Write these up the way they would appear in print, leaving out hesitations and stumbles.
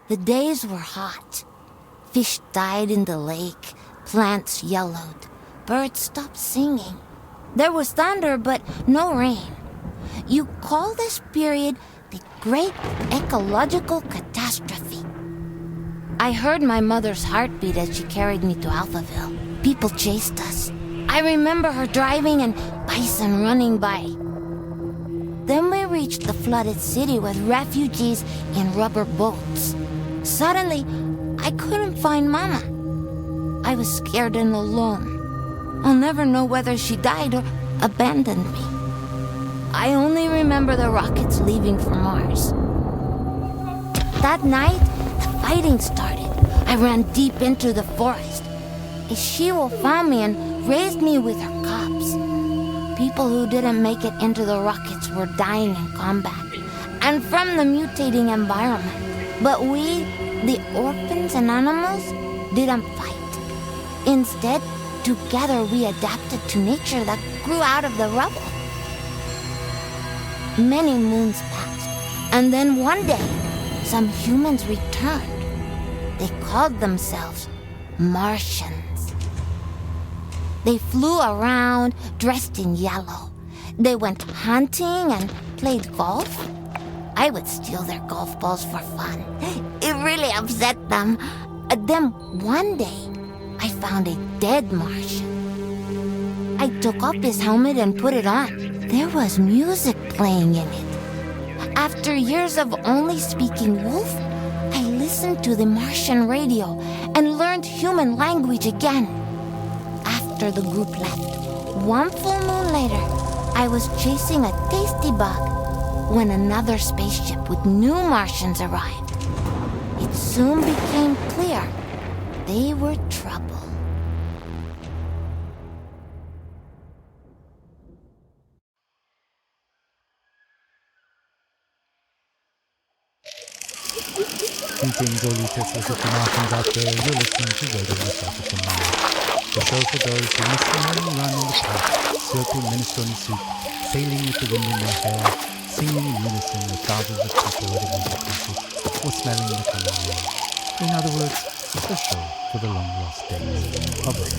The days were hot. Fish died in the lake, plants yellowed, birds stopped singing. There was thunder, but no rain. You call this period the Great Ecological Catastrophe. I heard my mother's heartbeat as she carried me to Alphaville. People chased us. I remember her driving and bison running by. Then we reached the flooded city with refugees in rubber boats. Suddenly, I couldn't find Mama. I was scared and alone. I'll never know whether she died or abandoned me. I only remember the rockets leaving for Mars. That night, the fighting started. I ran deep into the forest. A she-wolf found me and raised me with her cubs. People who didn't make it into the rockets were dying in combat and from the mutating environment. But we, the orphans and animals, didn't fight. Instead, together we adapted to nature that grew out of the rubble. Many moons passed, and then one day, some humans returned. They called themselves Martians. They flew around dressed in yellow. They went hunting and played golf. I would steal their golf balls for fun. It really upset them. Then one day, I found a dead Martian. I took off his helmet and put it on. There was music playing in it. After years of only speaking wolf, I listened to the Martian radio and learned human language again. After the group left, one full moon later, I was chasing a tasty bug when another spaceship with new Martians arrived. It soon became clear they were trouble. Greetings, all you Teslas of the Martians out there. You're listening to Radio Republic of Mars, the show for those who miss the morning run in the park, circle minestrone soup, sailing with the wind in their hair, singing in unison with thousands of people at a music concert, or smelling the coming rain. In other words, it's the show for the long lost days of Earth.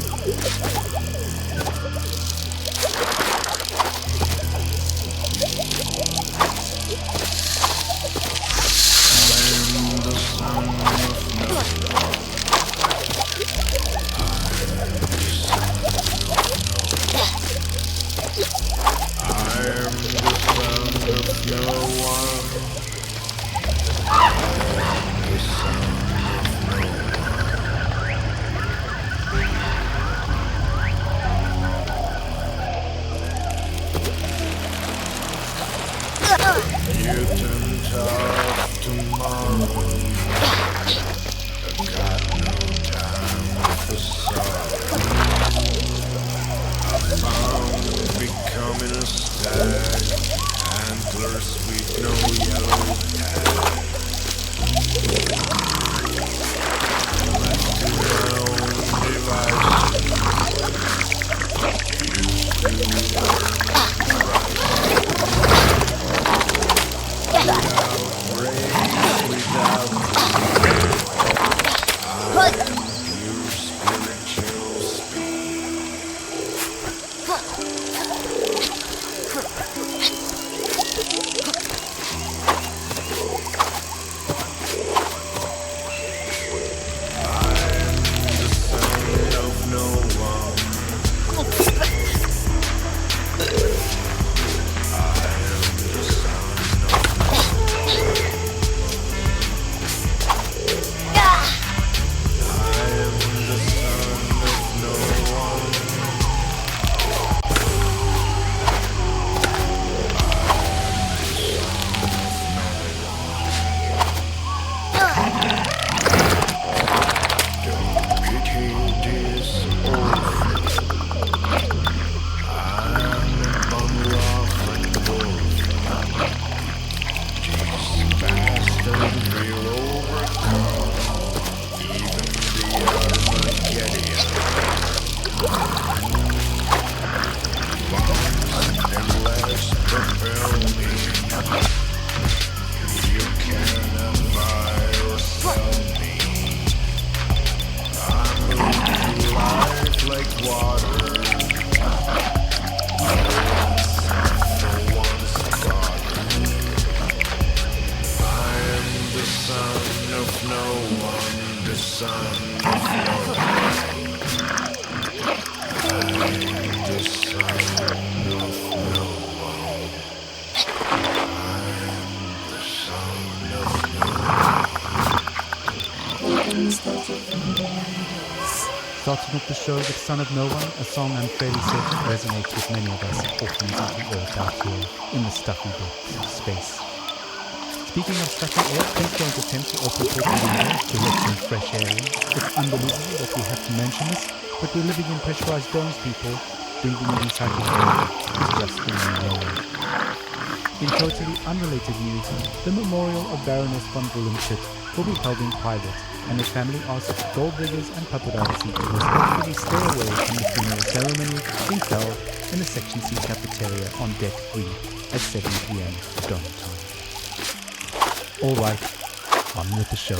Starting off the show with Son of No One, a song I'm fairly certain resonates with many of us orphans of the earth out here in the stuffy depths of space. Speaking of stuffy air, please don't attempt to open the window to let some fresh air in. It's unbelievable that we have to mention this, but we're living in pressurized domes, people. Breathing in recycled air is just the new way. In totally unrelated news, the memorial of Baroness von Bullenschütz will be held in private, and the family asks gold diggers and paparazzi to respectfully stay away from the funeral ceremony being held in the Section C cafeteria on Deck 3 at 7 p.m. Dome time. Alright, on with the show.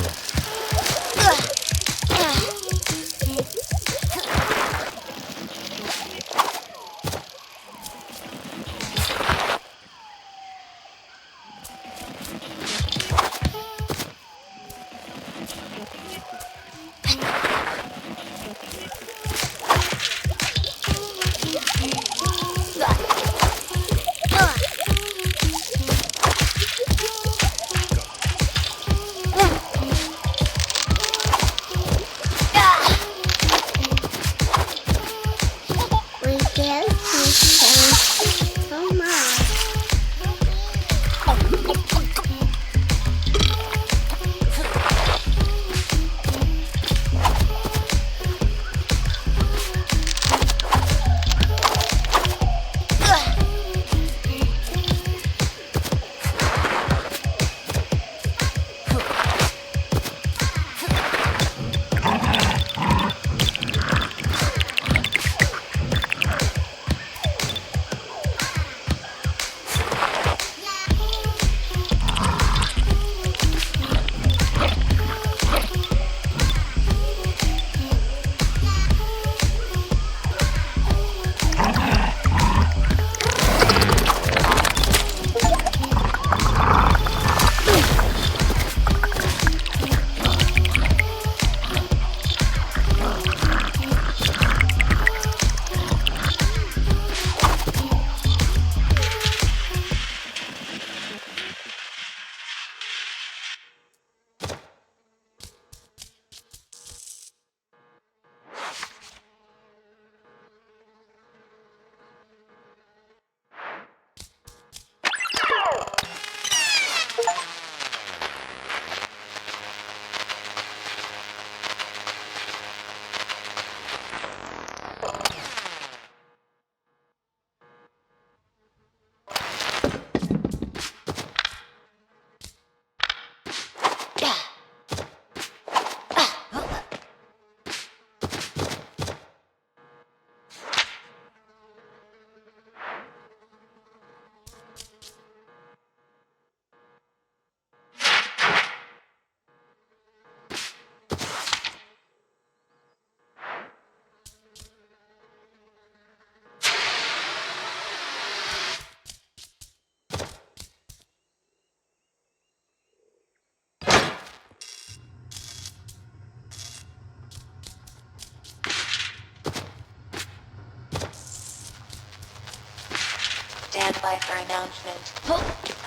Stand by for announcement.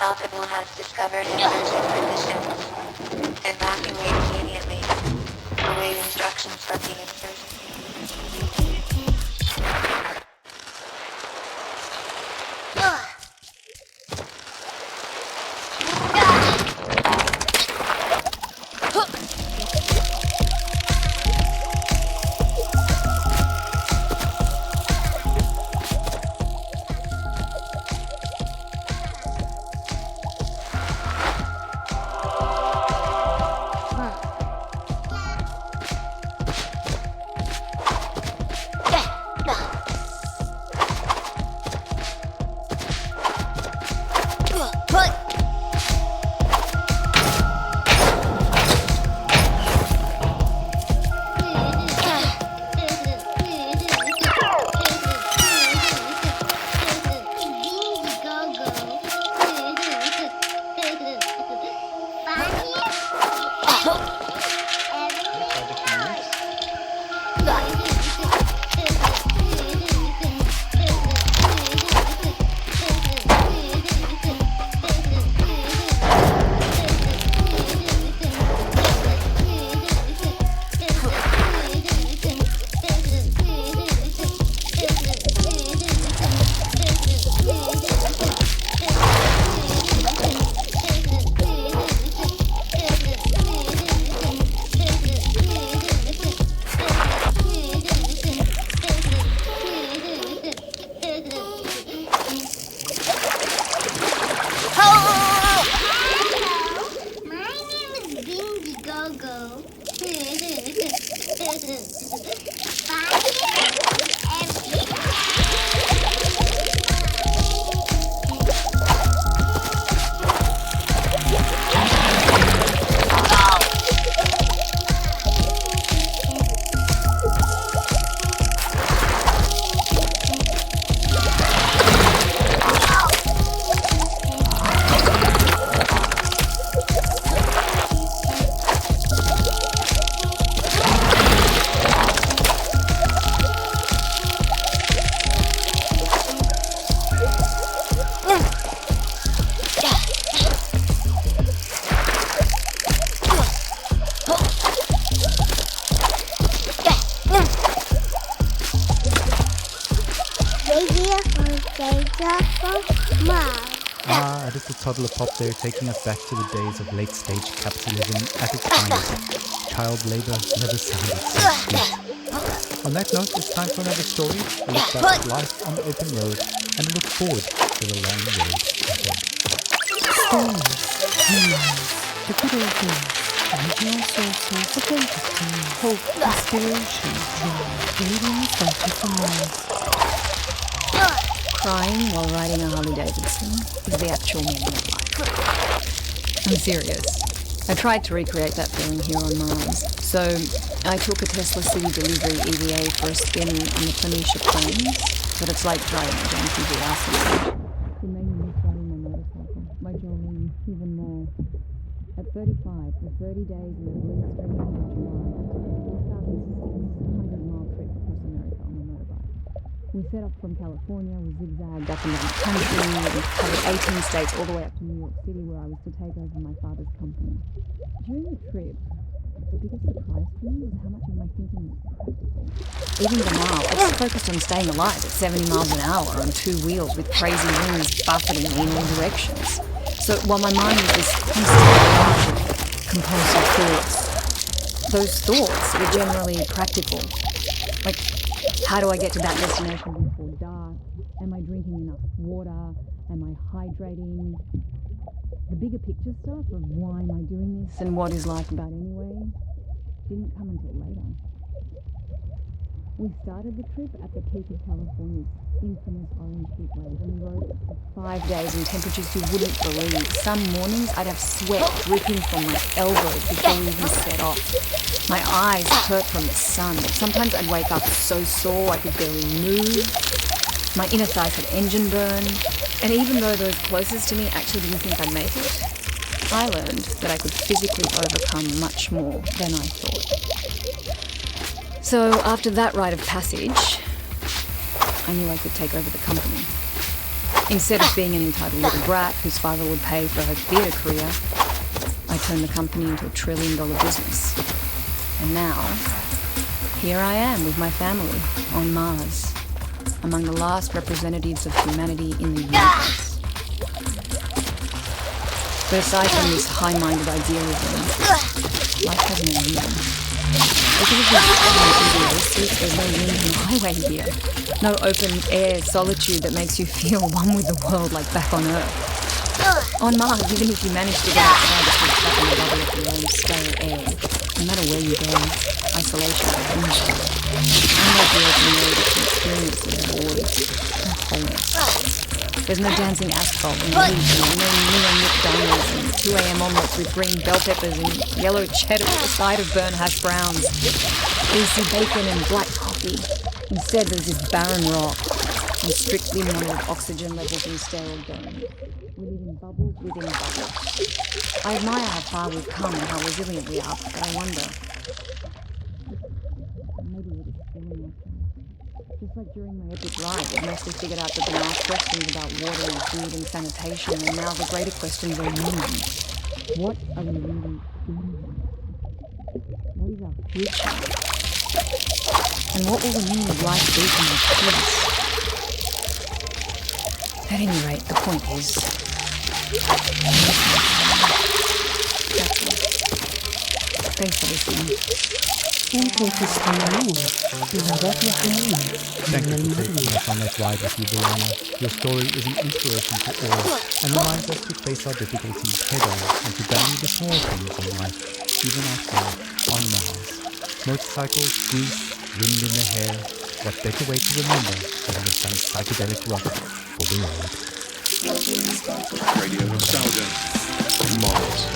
Alchemy has discovered and searching for the ships. Evacuate immediately. Await instructions from the insurgents. A little toddler pop there, taking us back to the days of late-stage capitalism at its finest. Child labor never sounded so sweet. On that note, it's time for another story. We look back at life on the open road and look forward to the long road ahead. Stories, heroes, the good old days, original sources of entertainment, hope, inspiration, joy, radiant focus and noise. Crying while riding a Harley Davidson is the actual meaning of life. I'm serious. I tried to recreate that feeling here on Mars. So I took a Tesla City Delivery EVA for a spin on the Phoenicia Plains, but it's like driving a junkie acid. It made me miss riding my motorcycle, my Jolene, even more. At 35, for 30 days in the blue streaming in July, I took a 4,600-mile trip across America on a motorbike. We set off from California, we zigzagged up and down the country, we covered 18 states all the way up to New York City, where I was to take over my father's company. During the trip, the biggest surprise for me was how much of my thinking was practical. Even the mile, I just focused on staying alive at 70 miles an hour on two wheels with crazy winds buffeting me in all directions. So while my mind was this constant compulsive thoughts, those thoughts were generally practical. Like, how do I get to that destination before dark? Am I drinking enough water? Am I hydrating? The bigger picture stuff of why am I doing this and what is life about anyway didn't come until later. We started the trip at the peak of California's infamous orange heat wave, and we rode for 5 days in temperatures you wouldn't believe. Some mornings I'd have sweat dripping from my elbows before we even set off. My eyes hurt from the sun. Sometimes I'd wake up so sore I could barely move. My inner thighs had engine burn. And even though those closest to me actually didn't think I'd make it, I learned that I could physically overcome much more than I thought. So after that rite of passage, I knew I could take over the company. Instead of being an entitled little brat whose father would pay for her theatre career, I turned the company into a $1 trillion business. And now, here I am with my family on Mars, among the last representatives of humanity in the universe. But aside from this high-minded idealism, life has no meaning. Because of this EVA suit, there's no wind on the highway here. No open-air solitude that makes you feel one with the world like back on Earth. On Mars, even if you manage to get outside the trap in the bubble of your own stale air, no matter where you go, isolation is inevitable. Unlike the open road, it's an experience of voids and wholeness. There's no dancing asphalt and leaves, and no neon-lit diners and 2 a.m. omelettes with green bell peppers and yellow cheddar at the side of burnt hash browns, greasy bacon and black coffee. Instead, there's this barren rock and strictly monitored oxygen levels in sterile dome. We live in bubbles within bubbles. I admire how far we've come and how resilient we are, but I wonder, Maybe we're just fooling ourselves. Just like during my epic ride, it mostly figured out the banal questions about water and food and sanitation, and now the greater questions are looming. What are we really doing? What is our future? And what will the meaning of life be for my kids? At any rate, the point is... Thanks for listening. Thank you for taking us on that ride with you, Brianna. Your story is an inspiration to all and reminds us to face our difficulties head-on and to value the small things in life, even outside, on Mars. Motorcycles, grease, wind in the hair. What better way to remember than with some psychedelic rock for the road? Radio Nostalgia. Mars.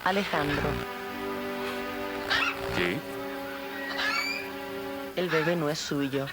Alejandro. ¿Qué? El bebé no es suyo.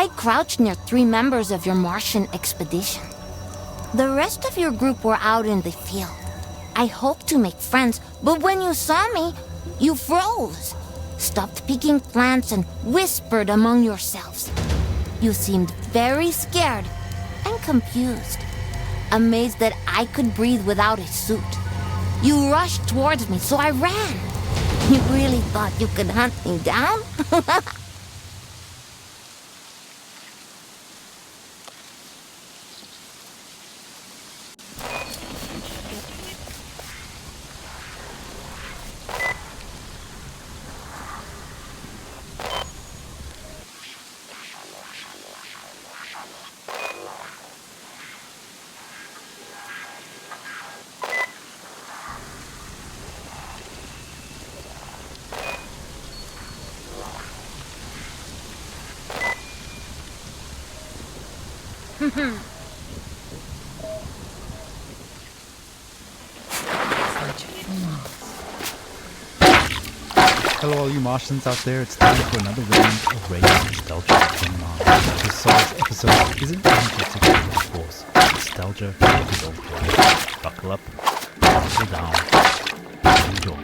I crouched near 3 members of your Martian expedition. The rest of your group were out in the field. I hoped to make friends, but when you saw me, you froze, stopped picking plants and whispered among yourselves. You seemed very scared and confused, amazed that I could breathe without a suit. You rushed towards me, so I ran. You really thought you could hunt me down? Hello all you Martians out there, it's time for another round of radio nostalgia from Mars. This episode isn't aimed to take of course. Nostalgia is old boy. Buckle up, buckle down, and enjoy.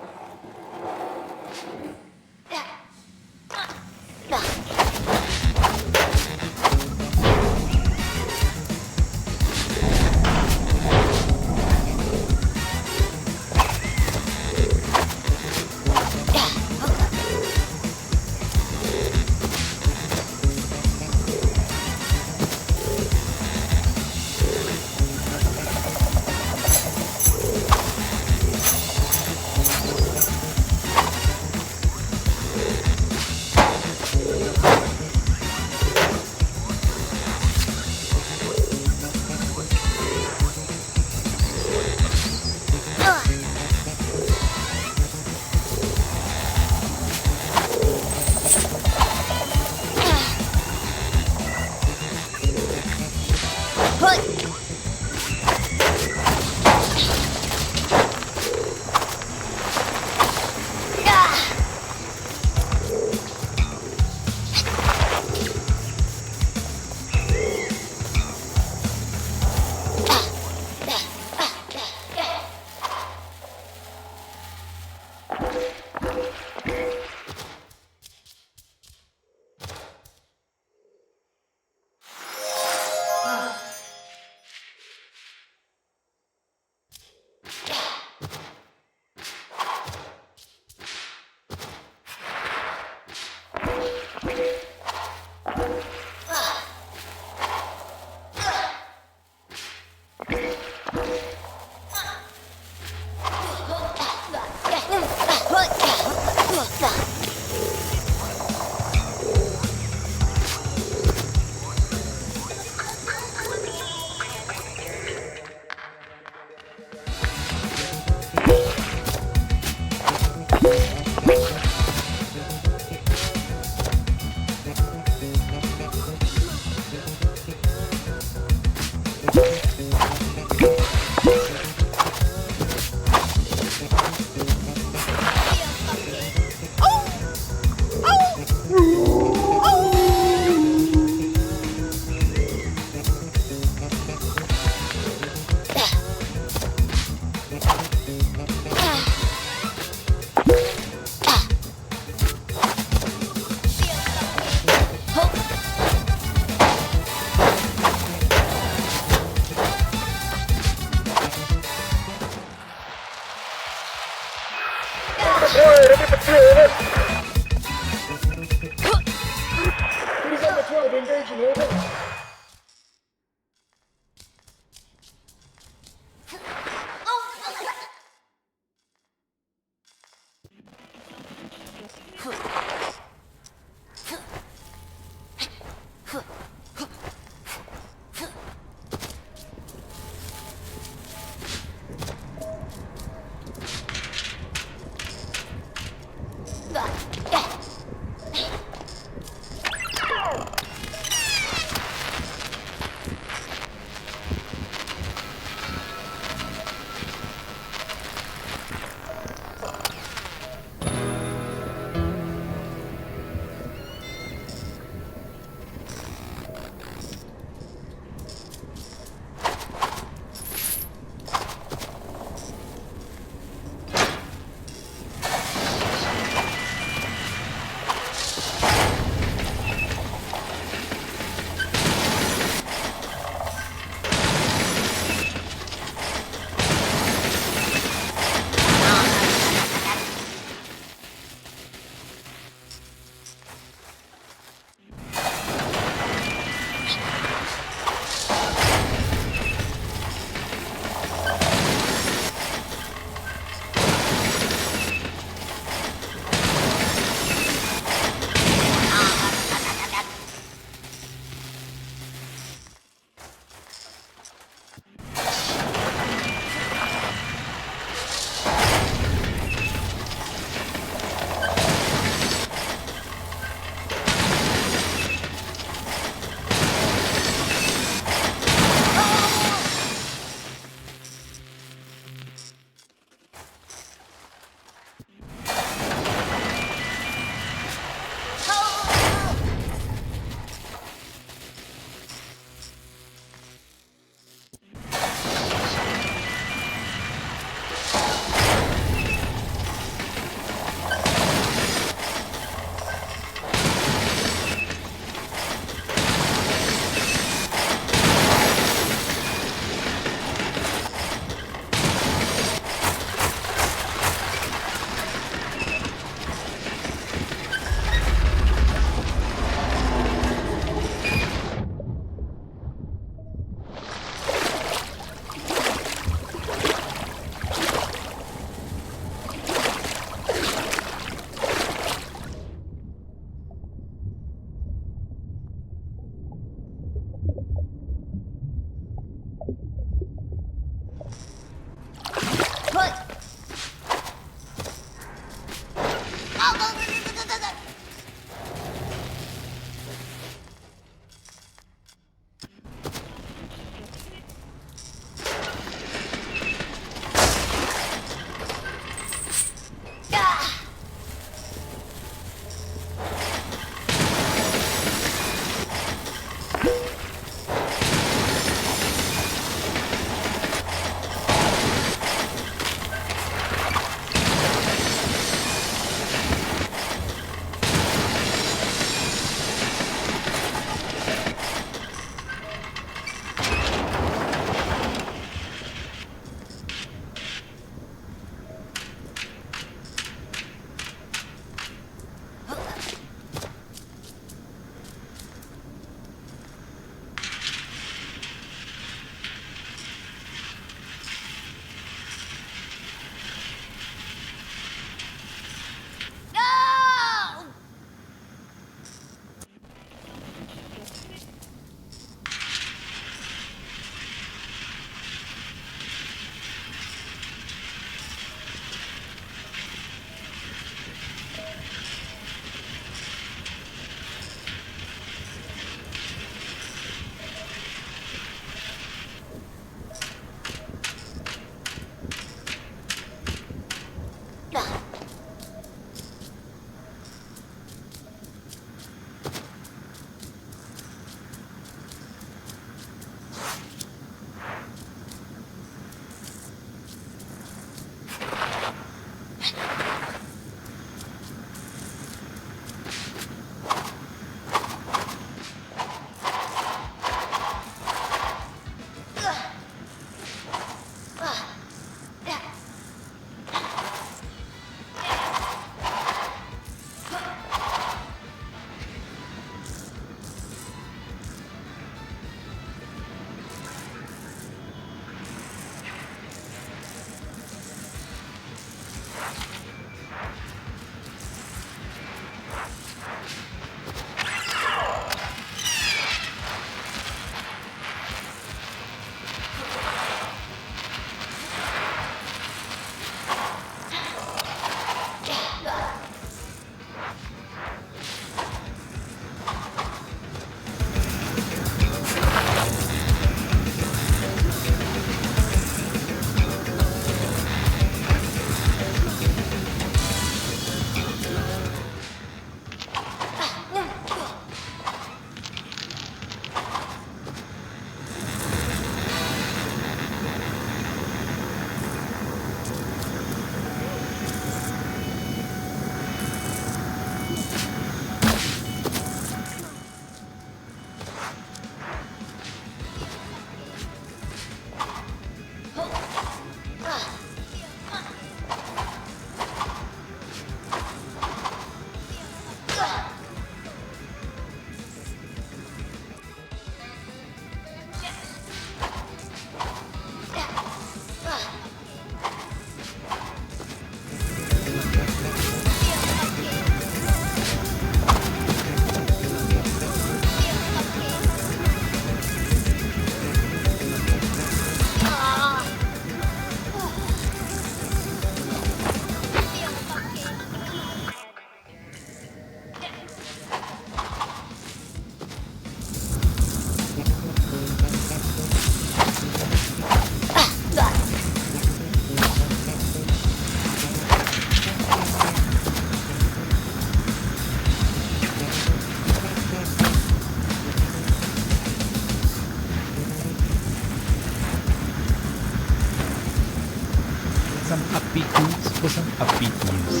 Some upbeat moves for some upbeat news.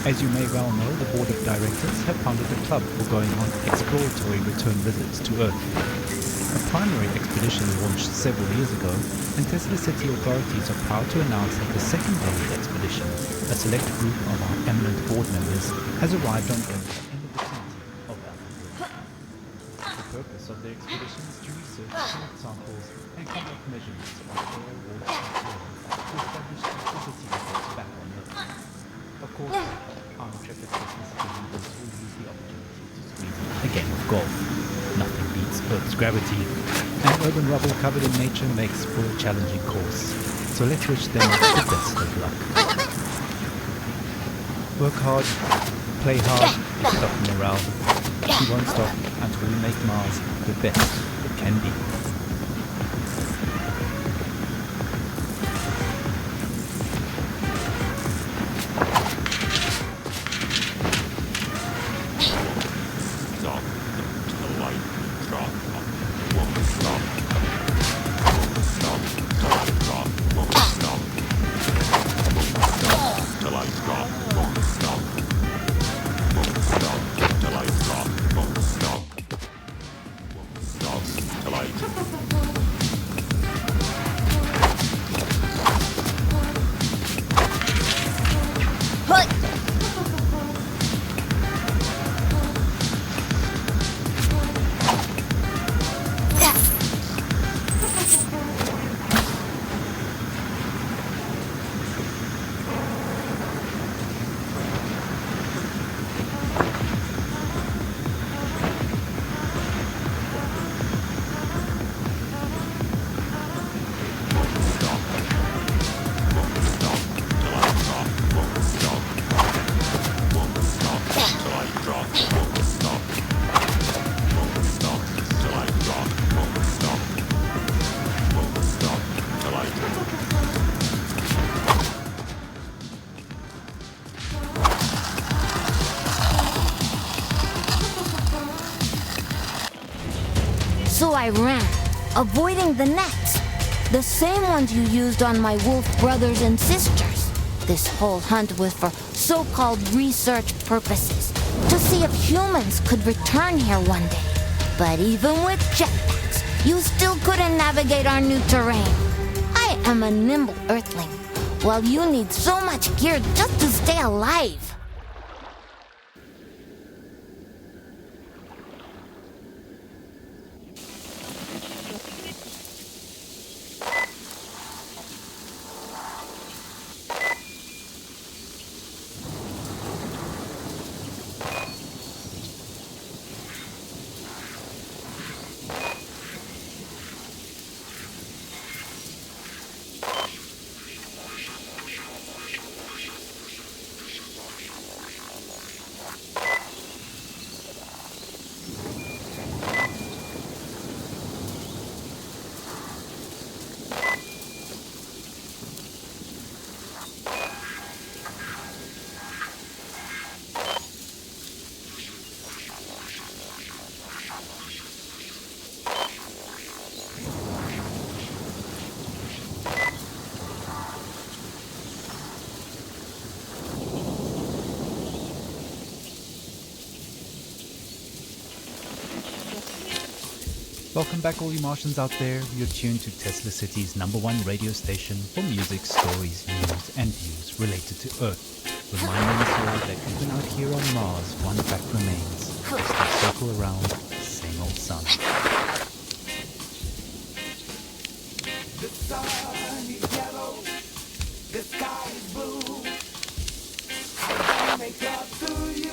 As you may well know, the board of directors have founded a club for going on exploratory return visits to Earth. A primary expedition launched several years ago, and Tesla City authorities are proud to announce that the secondary expedition, a select group of our eminent board members, has arrived on Earth in the vicinity of Alpha. The purpose of the expedition is to research collect samples and conduct measurements of air, water, and oil to establish electricity levels back on Earth. Of course, our intrepid Tesla City leaders will use the opportunity to squeeze in a game of golf. Nothing beats Earth's gravity, and urban rubble covered in nature makes for a challenging course. So let's wish them the best of luck. Work hard, play hard, keep up morale. We won't stop until we make Mars the best it can be. So I ran, avoiding the nets. The same ones you used on my wolf brothers and sisters. This whole hunt was for so-called research purposes, to see if humans could return here one day. But even with jetpacks, you still couldn't navigate our new terrain. I am a nimble earthling, while you need so much gear just to stay alive. Welcome back all you Martians out there. You're tuned to Tesla City's #1 radio station for music, stories, news and views related to Earth. Reminding us all that even out here on Mars, one fact remains. Just a circle around the same old sun. The sun is yellow, the sky is blue. I wanna make love to you.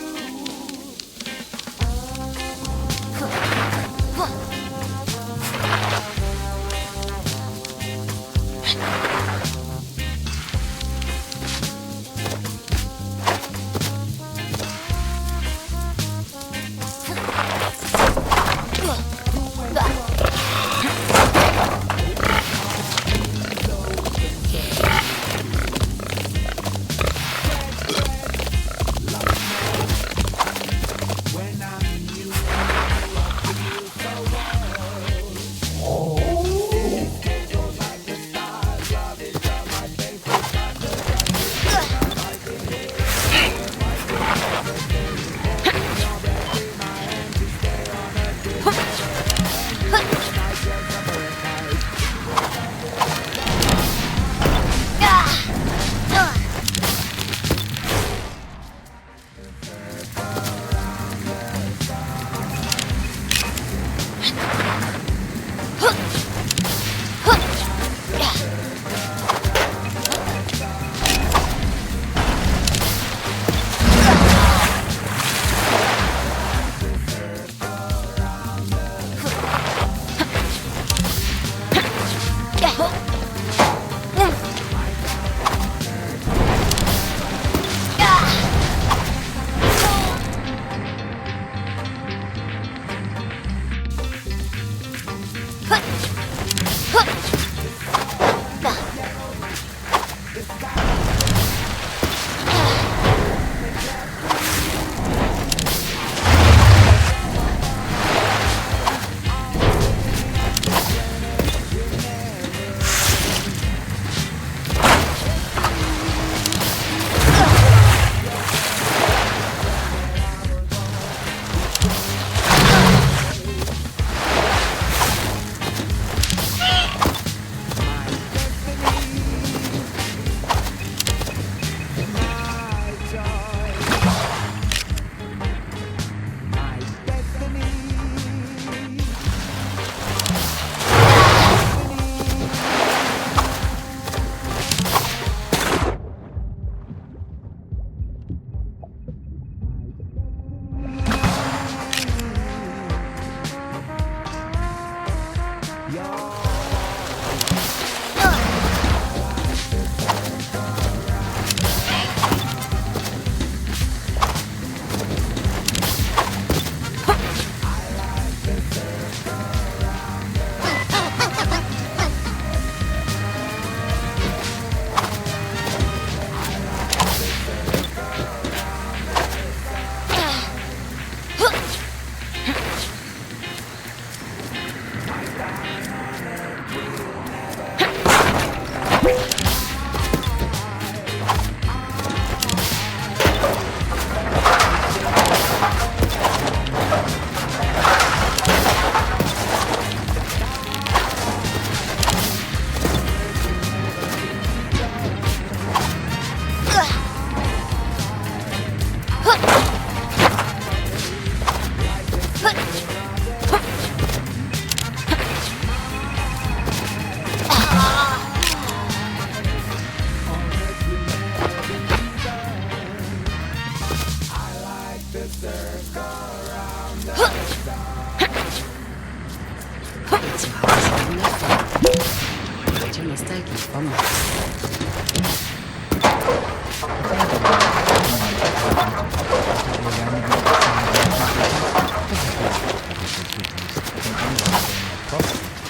take is fun.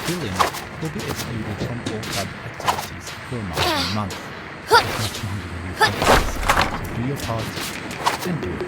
Billing will be excluded from all club activities for a month. As much longer than you focus. So do your part, then do it.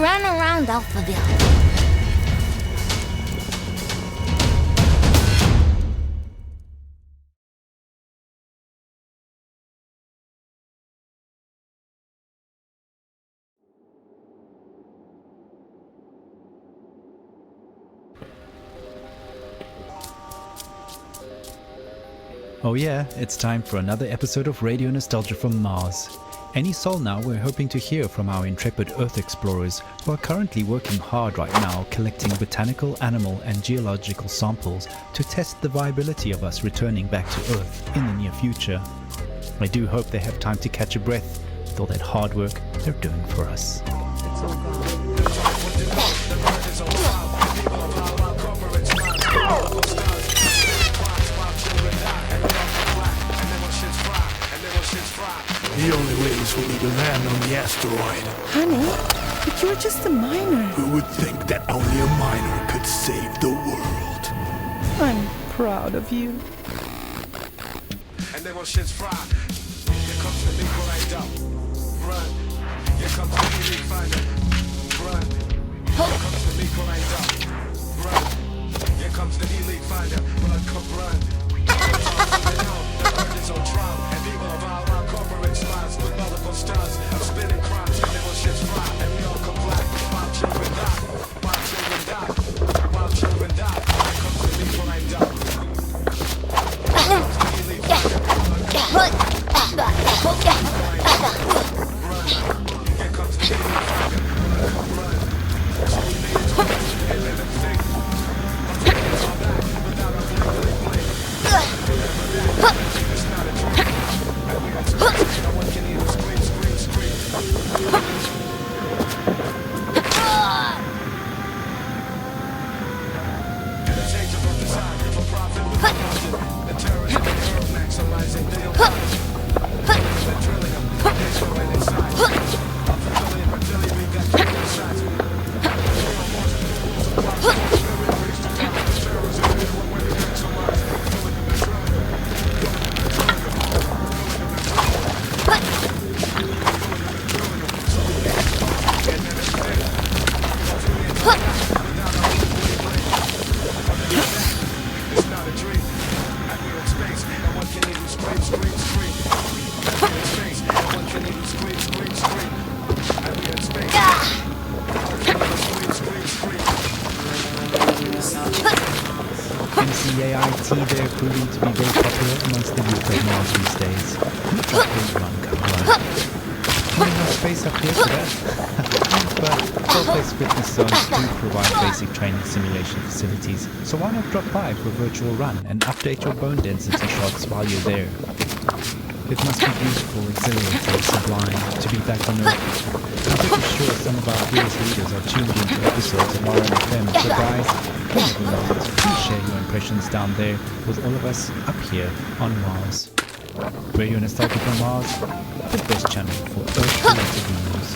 ran around Alphaville. Oh yeah, it's time for another episode of Radio Nostalgia from Mars. Any soul now, we're hoping to hear from our intrepid Earth explorers who are currently working hard right now collecting botanical, animal and geological samples to test the viability of us returning back to Earth in the near future. I do hope they have time to catch a breath with all that hard work they're doing for us. The only way is for me to land on the asteroid. Honey, but you're just a miner. Who would think that only a miner could save the world? I'm proud of you. And then when shit's fried, here comes the big right up. Run. Here comes the elite finder. Run. Here comes the big right up. Run. Here comes the elite finder. Blood come run. The earth is on trial, and people of our corporate slides with multiple stars of spinning crimes, and then when shit's fried, and we all come black while children die. While children die. While children die. Here comes the big right up. NCAIT, they're proving to be very popular amongst the youth of Mars these days. Run, come run. Not enough space up here for that. But full-face fitness zones do provide basic training simulation facilities, so why not drop by for a virtual run and update your bone density shots while you're there. It must be beautiful, exhilarating, sublime to be back on Earth. I'm pretty sure some of our viewers leaders are tuned into episodes of RMFM, so guys, come along, please share your impressions down there with all of us up here on Mars. Radio Nostalgia from Mars, the best channel for Earth-related news.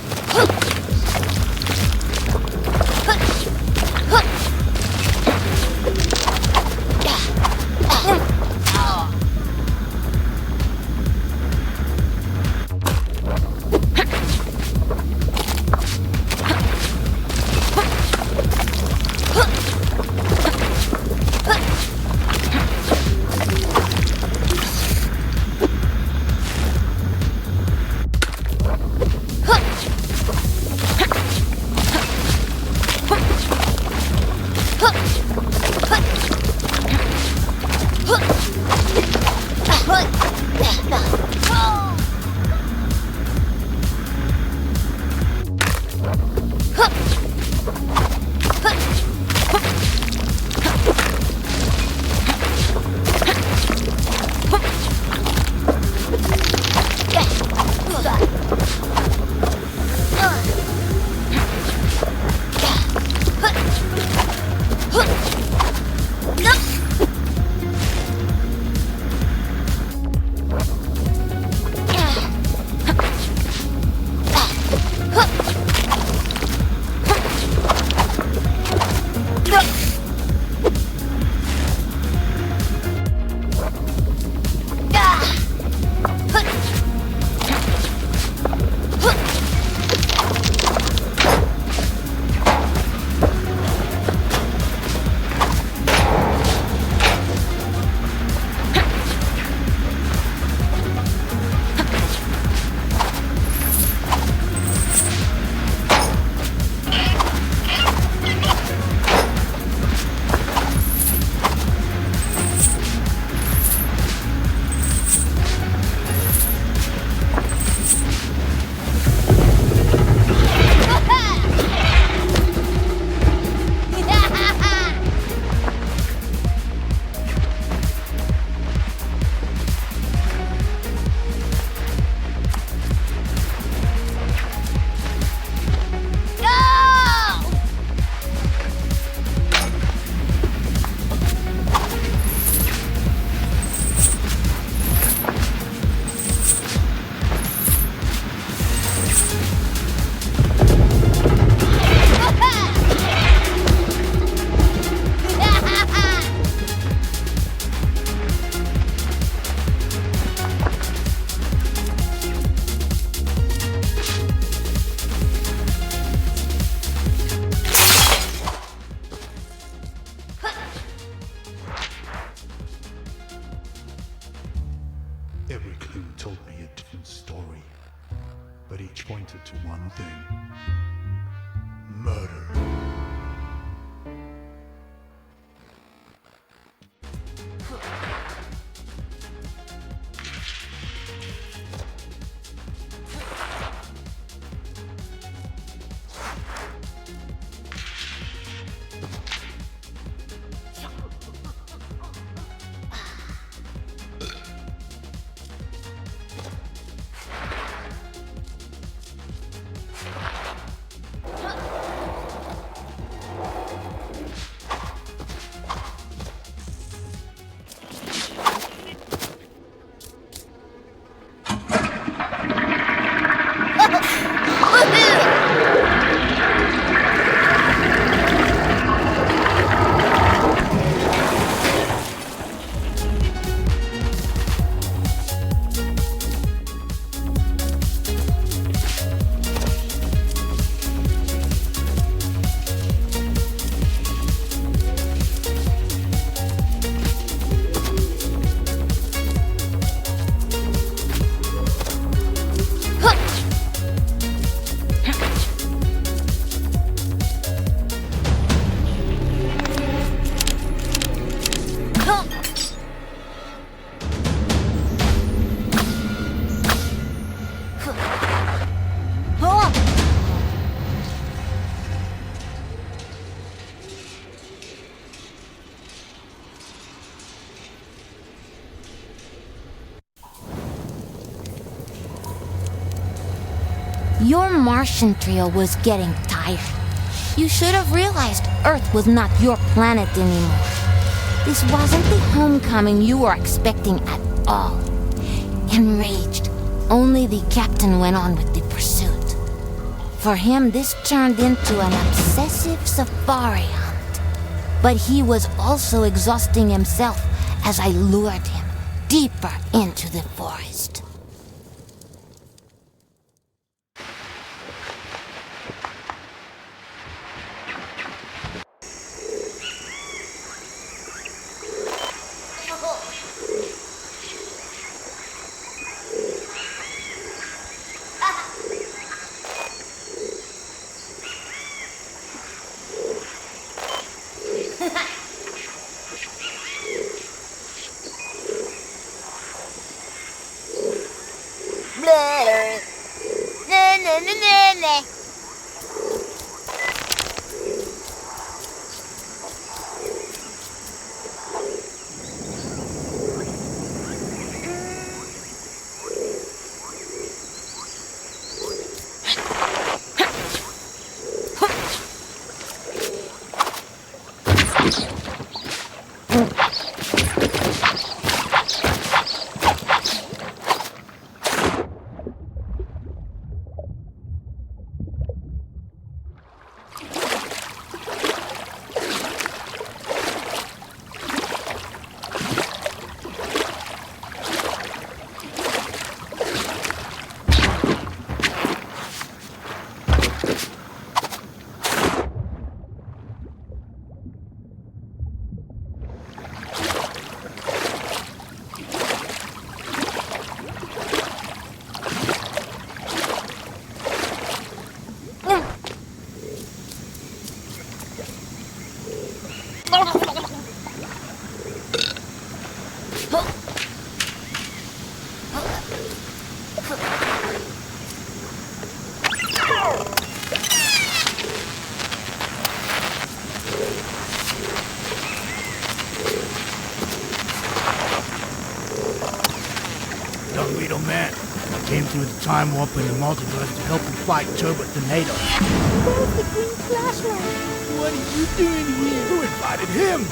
to one thing: murder. Your Martian trio was getting tired. You should have realized Earth was not your planet anymore. This wasn't the homecoming you were expecting at all. Enraged, only the captain went on with the pursuit. For him, this turned into an obsessive safari hunt. But he was also exhausting himself as I lured him deeper into the forest. Came through the time warp in the multiverse to help you fight turbot tornadoes. Where's the green flashlight? What are you doing here? Who invited him?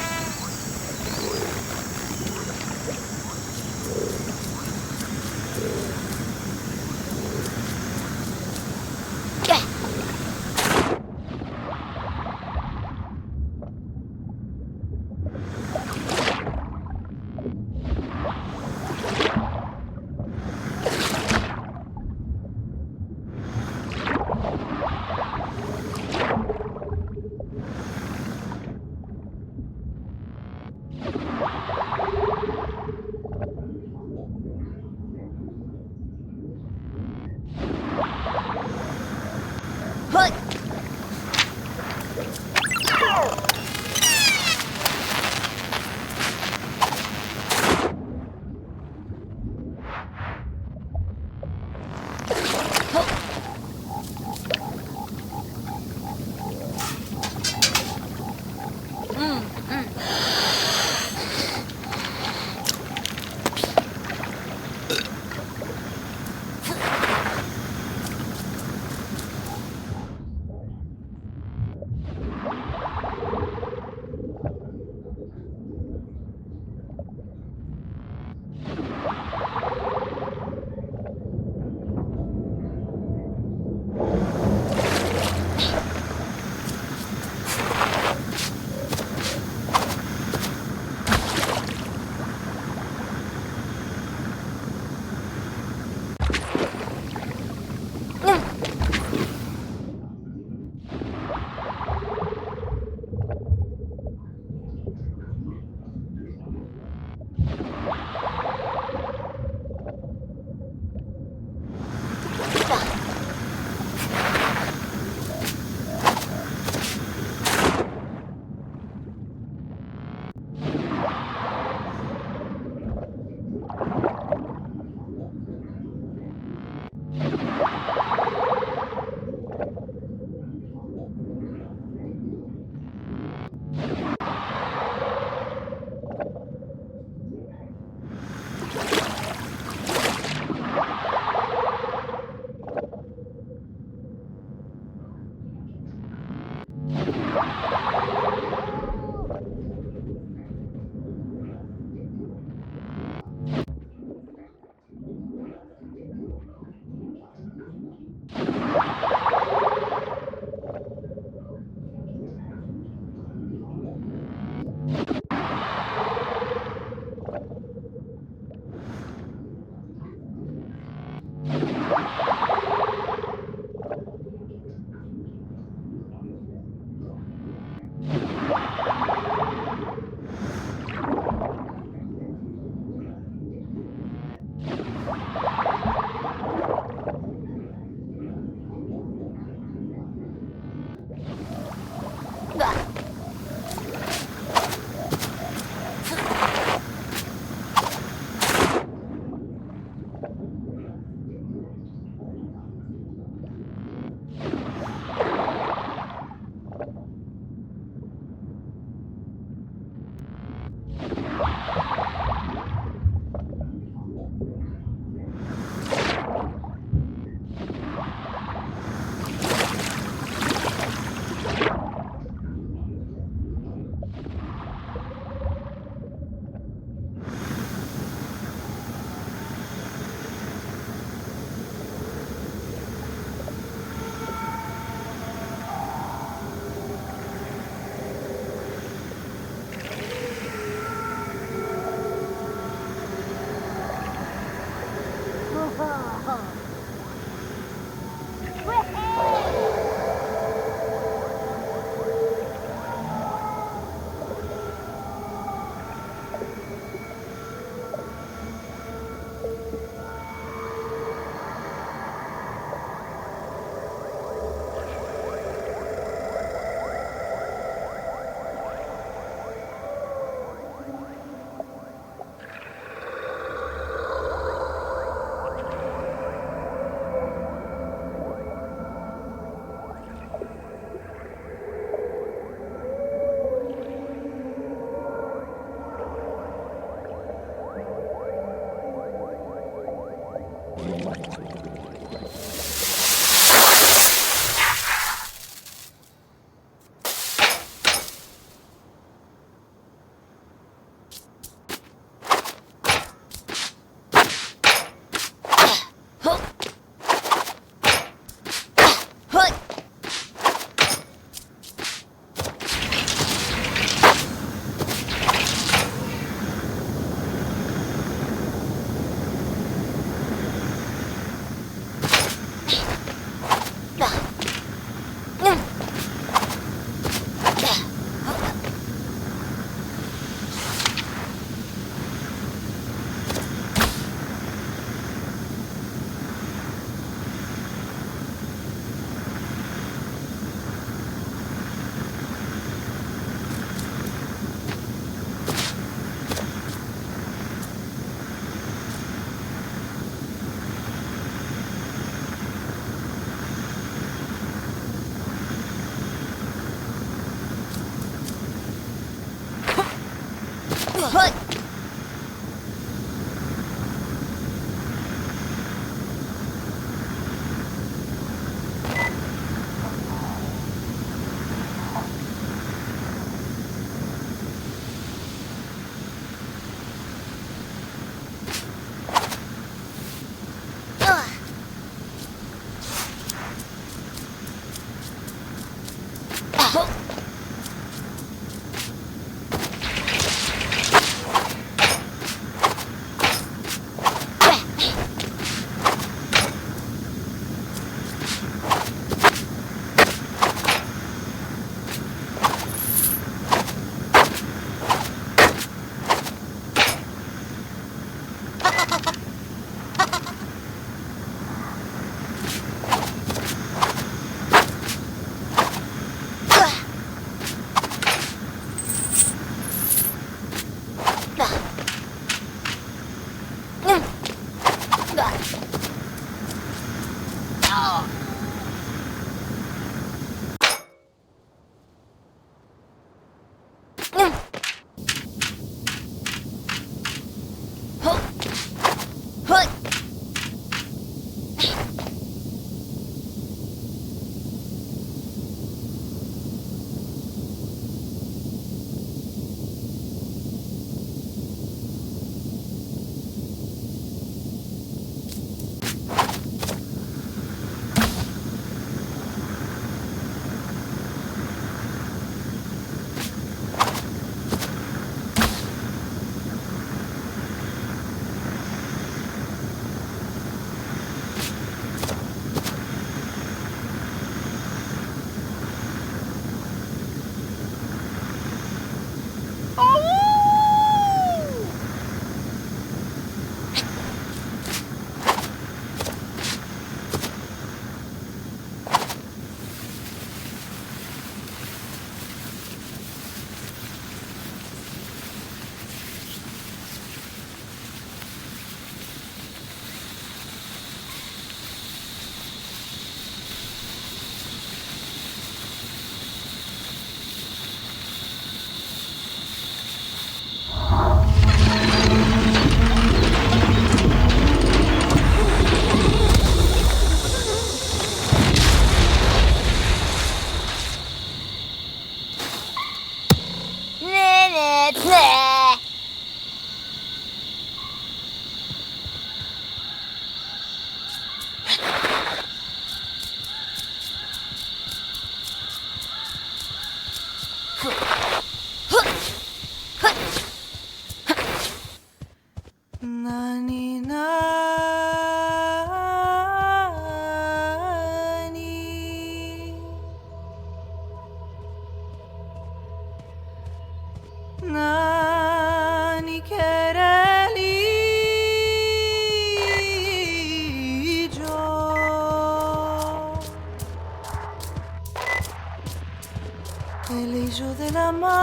El hijo de la madre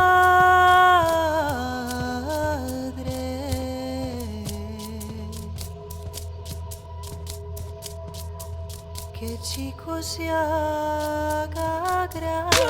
que chico se haga grande.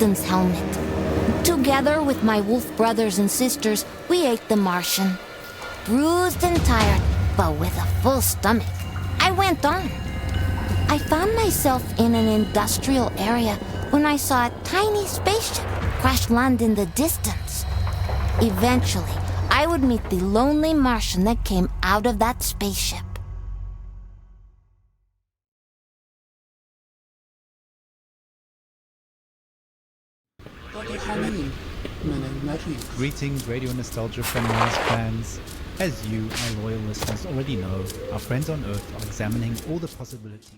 captain's helmet. Together with my wolf brothers and sisters, we ate the Martian. Bruised and tired, but with a full stomach, I went on. I found myself in an industrial area when I saw a tiny spaceship crash land in the distance. Eventually, I would meet the lonely Martian that came out of that spaceship. Greetings, Radio Nostalgia from Mars fans. As you, our loyal listeners, already know, our friends on Earth are examining all the possibilities.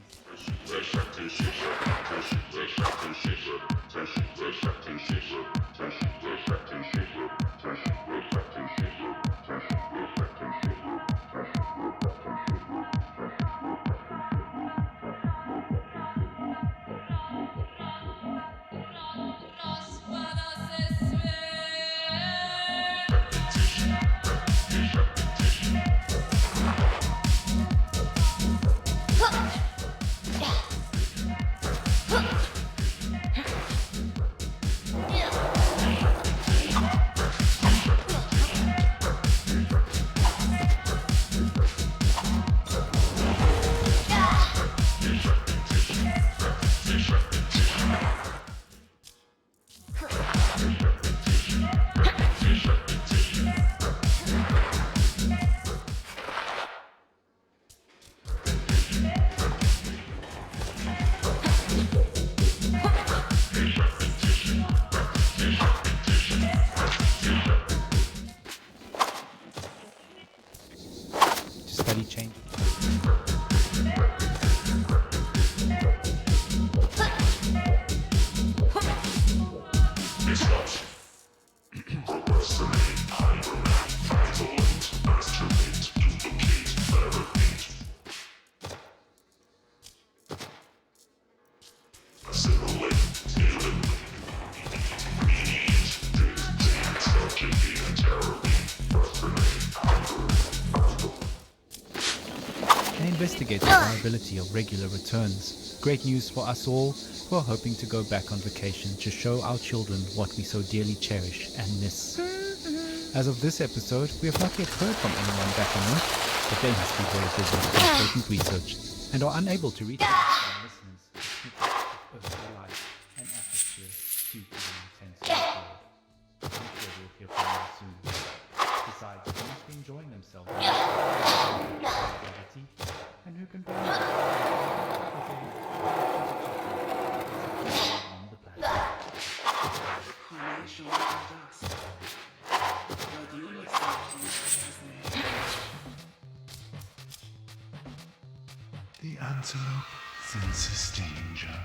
Study change. Investigate the viability of regular returns. Great news for us all who are hoping to go back on vacation to show our children what we so dearly cherish and miss. As of this episode, we have not yet heard from anyone back on Earth, but they must be very busy with important research and are unable to reach out to our listeners who Earth's life and atmosphere due to the intense workload. I'm sure we'll hear from them soon. Besides, they must be enjoying themselves. And who can blame them? On the planet. The antelope senses danger.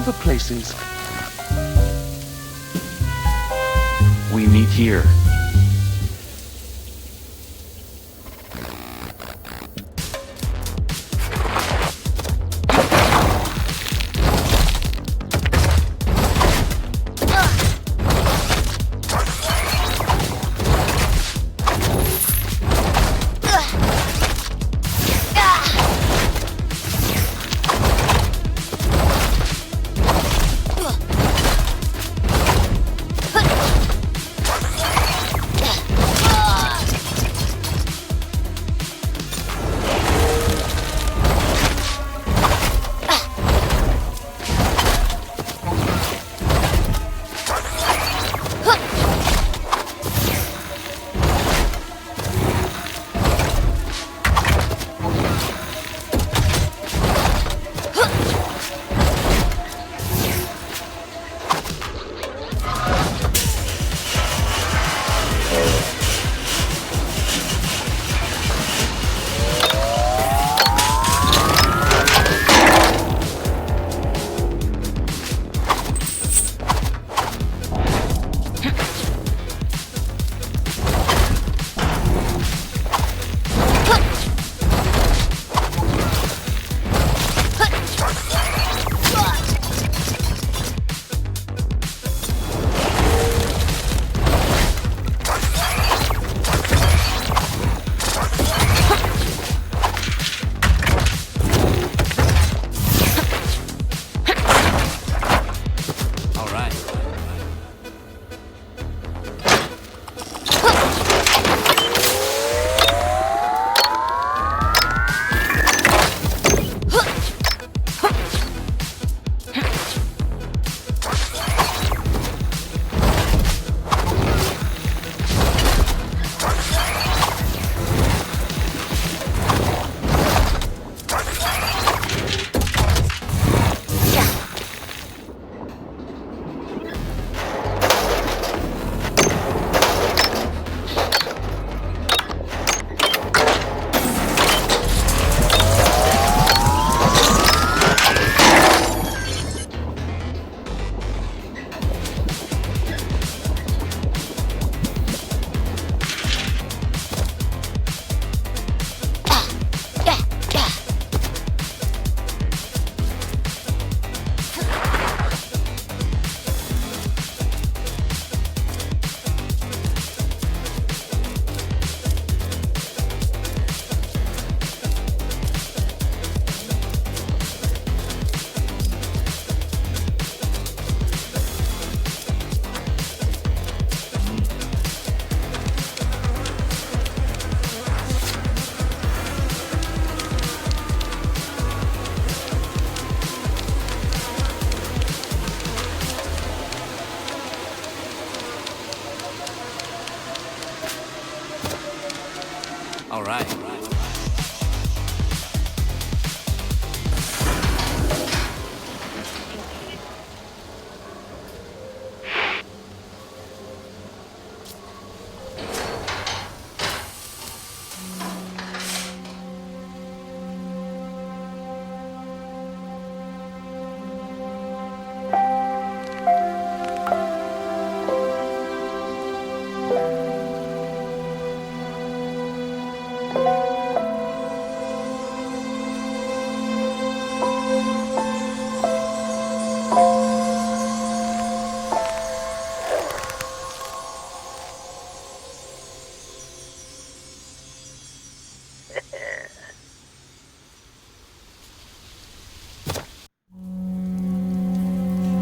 the places. We meet here. All right.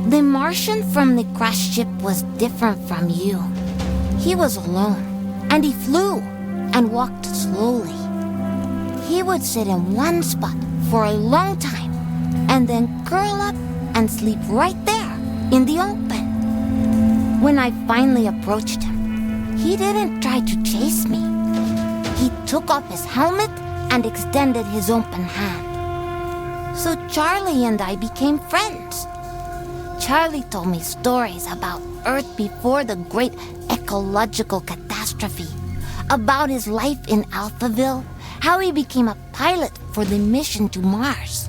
The Martian from the crashed ship was different from you. He was alone, and he flew and walked slowly. He would sit in one spot for a long time, and then curl up and sleep right there in the open. When I finally approached him, he didn't try to chase me. He took off his helmet and extended his open hand. So Charlie and I became friends. Charlie told me stories about Earth before the great ecological catastrophe, about his life in Alphaville, how he became a pilot for the mission to Mars.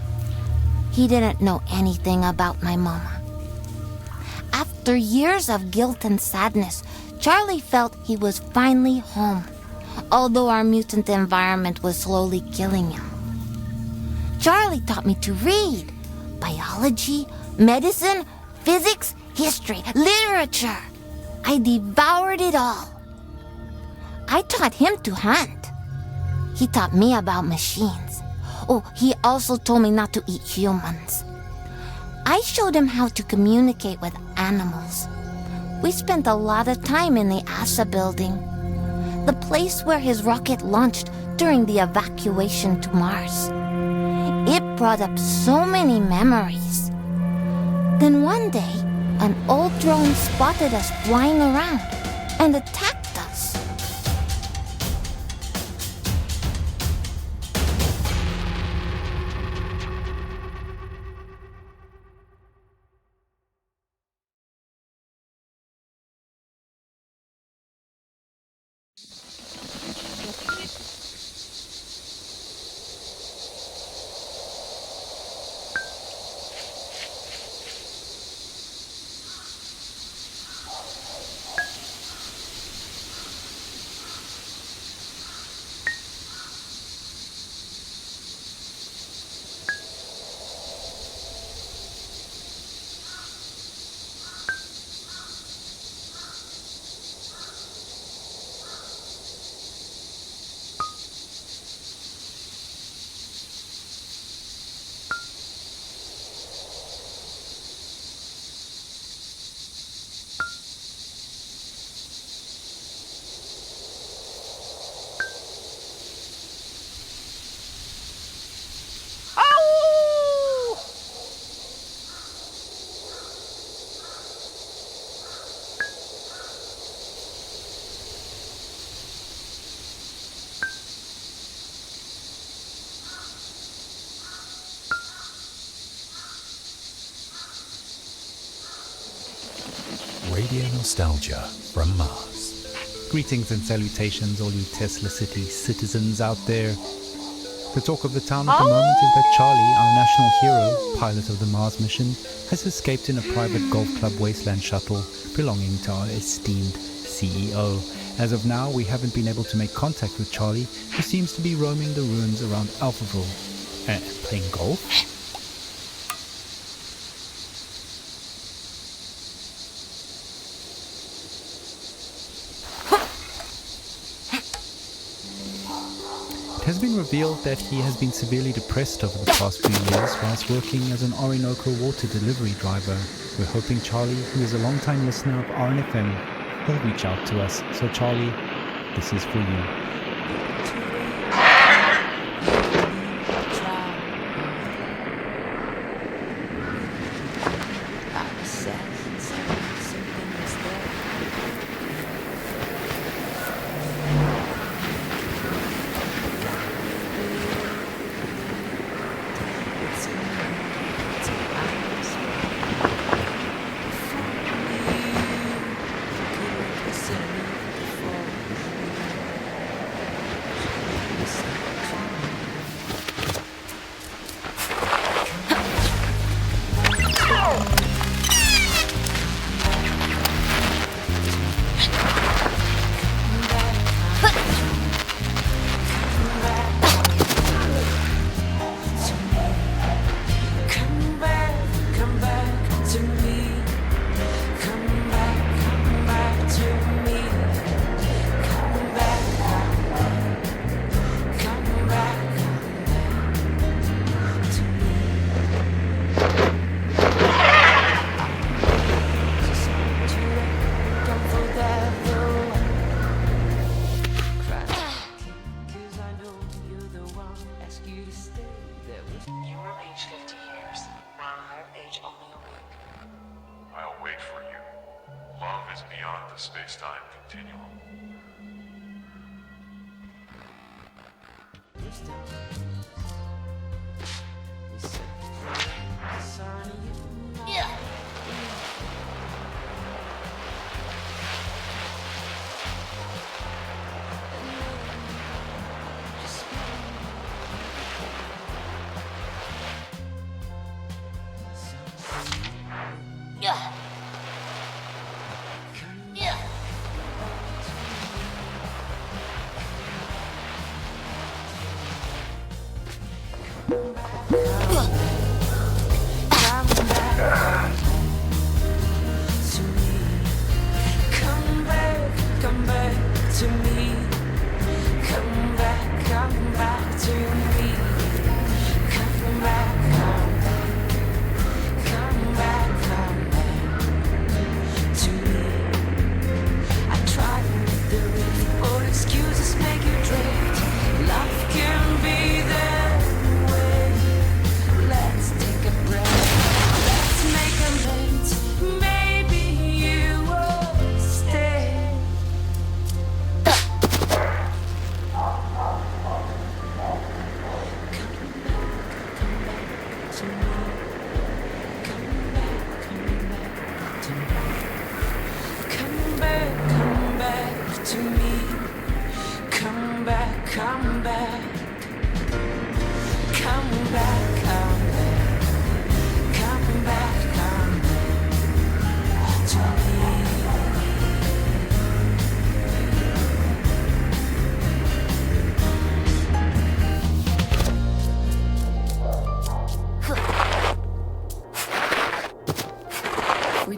he didn't know anything about my mama. After years of guilt and sadness, Charlie felt he was finally home, although our mutant environment was slowly killing him. Charlie taught me to read biology, medicine, physics, history, literature. I devoured it all. I taught him to hunt. He taught me about machines. Oh, he also told me not to eat humans. I showed him how to communicate with animals. We spent a lot of time in the ASA building, the place where his rocket launched during the evacuation to Mars. It brought up so many memories. Then one day, an old drone spotted us flying around and attacked us. Radio nostalgia from Mars. Greetings and salutations, all you Tesla City citizens out there. The talk of the town at the moment is that Charlie, our national hero, pilot of the Mars mission, has escaped in a private golf club wasteland shuttle belonging to our esteemed CEO. As of now, we haven't been able to make contact with Charlie, who seems to be roaming the ruins around Alphaville. Playing golf? It has been revealed that he has been severely depressed over the past few years whilst working as an Orinoco water delivery driver. We're hoping Charlie, who is a long-time listener of RNFM, will reach out to us. So Charlie, this is for you. Space-time continuum.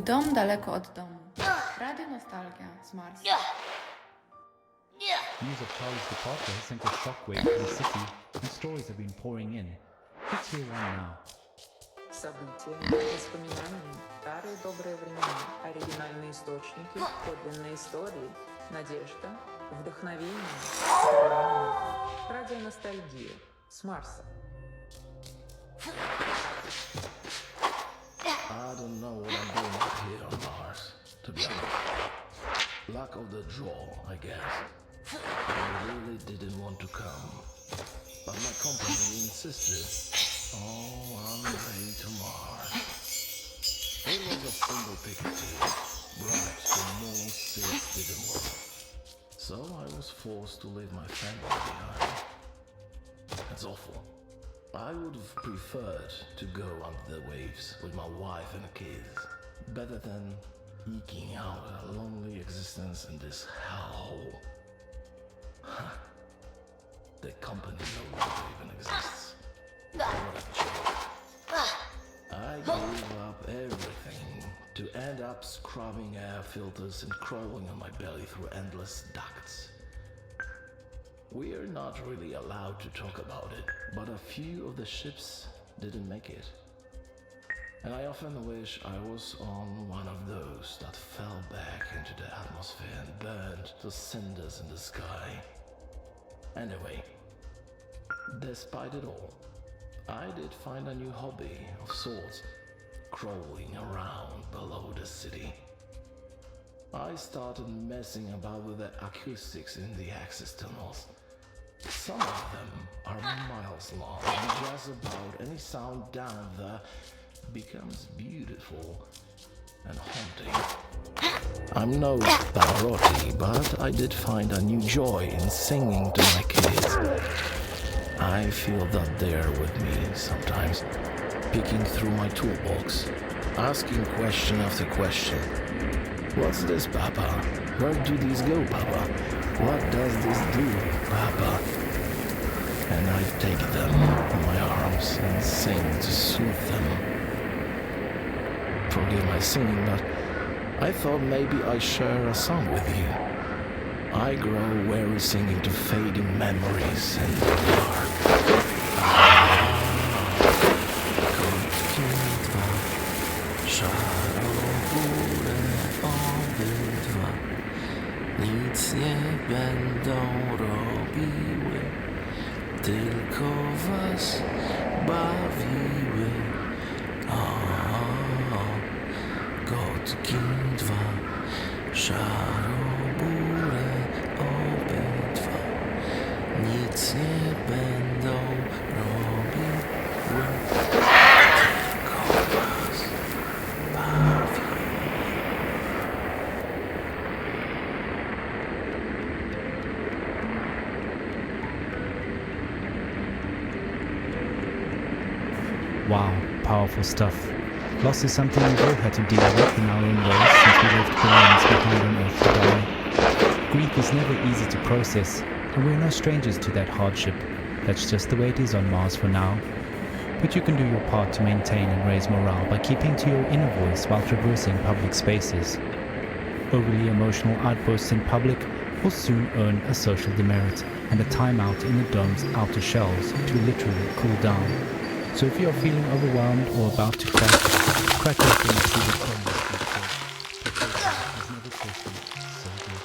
Dom daleko od domu. Radio Nostalgia z Marsa. News of Charlie's departure has sent a shockwave to the city, and stories have been pouring in. Let's hear one now. События, воспоминания, старые добрые времена, оригинальные источники, подлинные истории, надежда, вдохновение, сохранение. Радио Ностальгия с Марса. I don't know what I'm doing out here on Mars, to be honest. Luck of the draw, I guess. I really didn't want to come, but my company insisted. Oh, I'm way to Mars. It was a simple ticket but the more seats didn't work. So I was forced to leave my family behind. It's awful. I would have preferred to go under the waves with my wife and kids, better than eking out a lonely existence in this hellhole. The company no longer even exists. What a joke. I gave up everything to end up scrubbing air filters and crawling on my belly through endless ducts. We're not really allowed to talk about it, but a few of the ships didn't make it. And I often wish I was on one of those that fell back into the atmosphere and burned to cinders in the sky. Anyway, despite it all, I did find a new hobby of sorts, crawling around below the city. I started messing about with the acoustics in the access tunnels. Some of them are miles long, and just about any sound down there becomes beautiful and haunting. I'm no Pavarotti, but I did find a new joy in singing to my kids. I feel that they're with me sometimes, peeking through my toolbox, asking question after question. What's this, Papa? Where do these go, Papa? What does this do, Papa? And I take them in my arms and sing to soothe them. Forgive my singing, but I thought maybe I'd share a song with you. I grow weary singing to fading memories in the dark. Nic nie będą robiły, tylko was bawiły. Gotki dwa, szaroburę obydwa. Nic nie będą robiły, tylko was bawiły. Wow, powerful stuff. Loss is something we've all had to deal with in our own ways since we left belongings behind on Earth to die. Grief is never easy to process, and we're no strangers to that hardship. That's just the way it is on Mars for now. but you can do your part to maintain and raise morale by keeping to your inner voice while traversing public spaces. Overly emotional outbursts in public will soon earn a social demerit and a timeout in the dome's outer shells to literally cool down. So if you are feeling overwhelmed or about to crack open and see the cold has never tasted so good.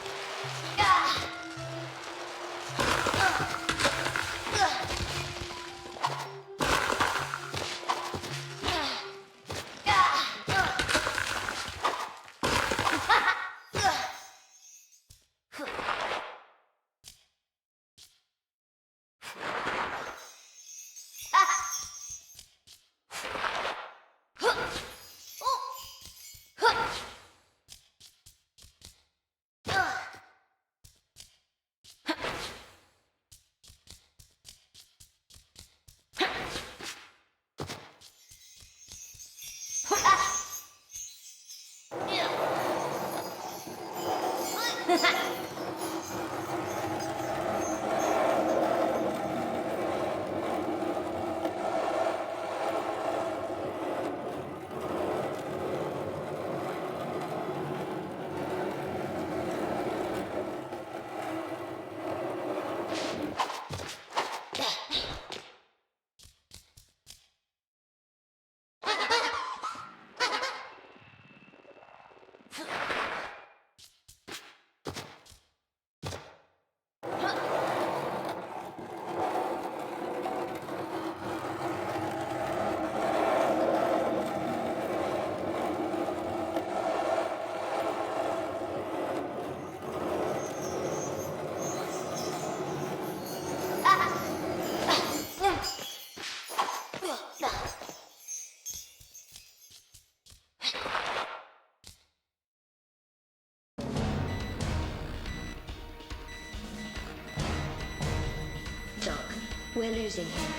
We're losing him.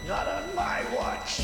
Not on my watch.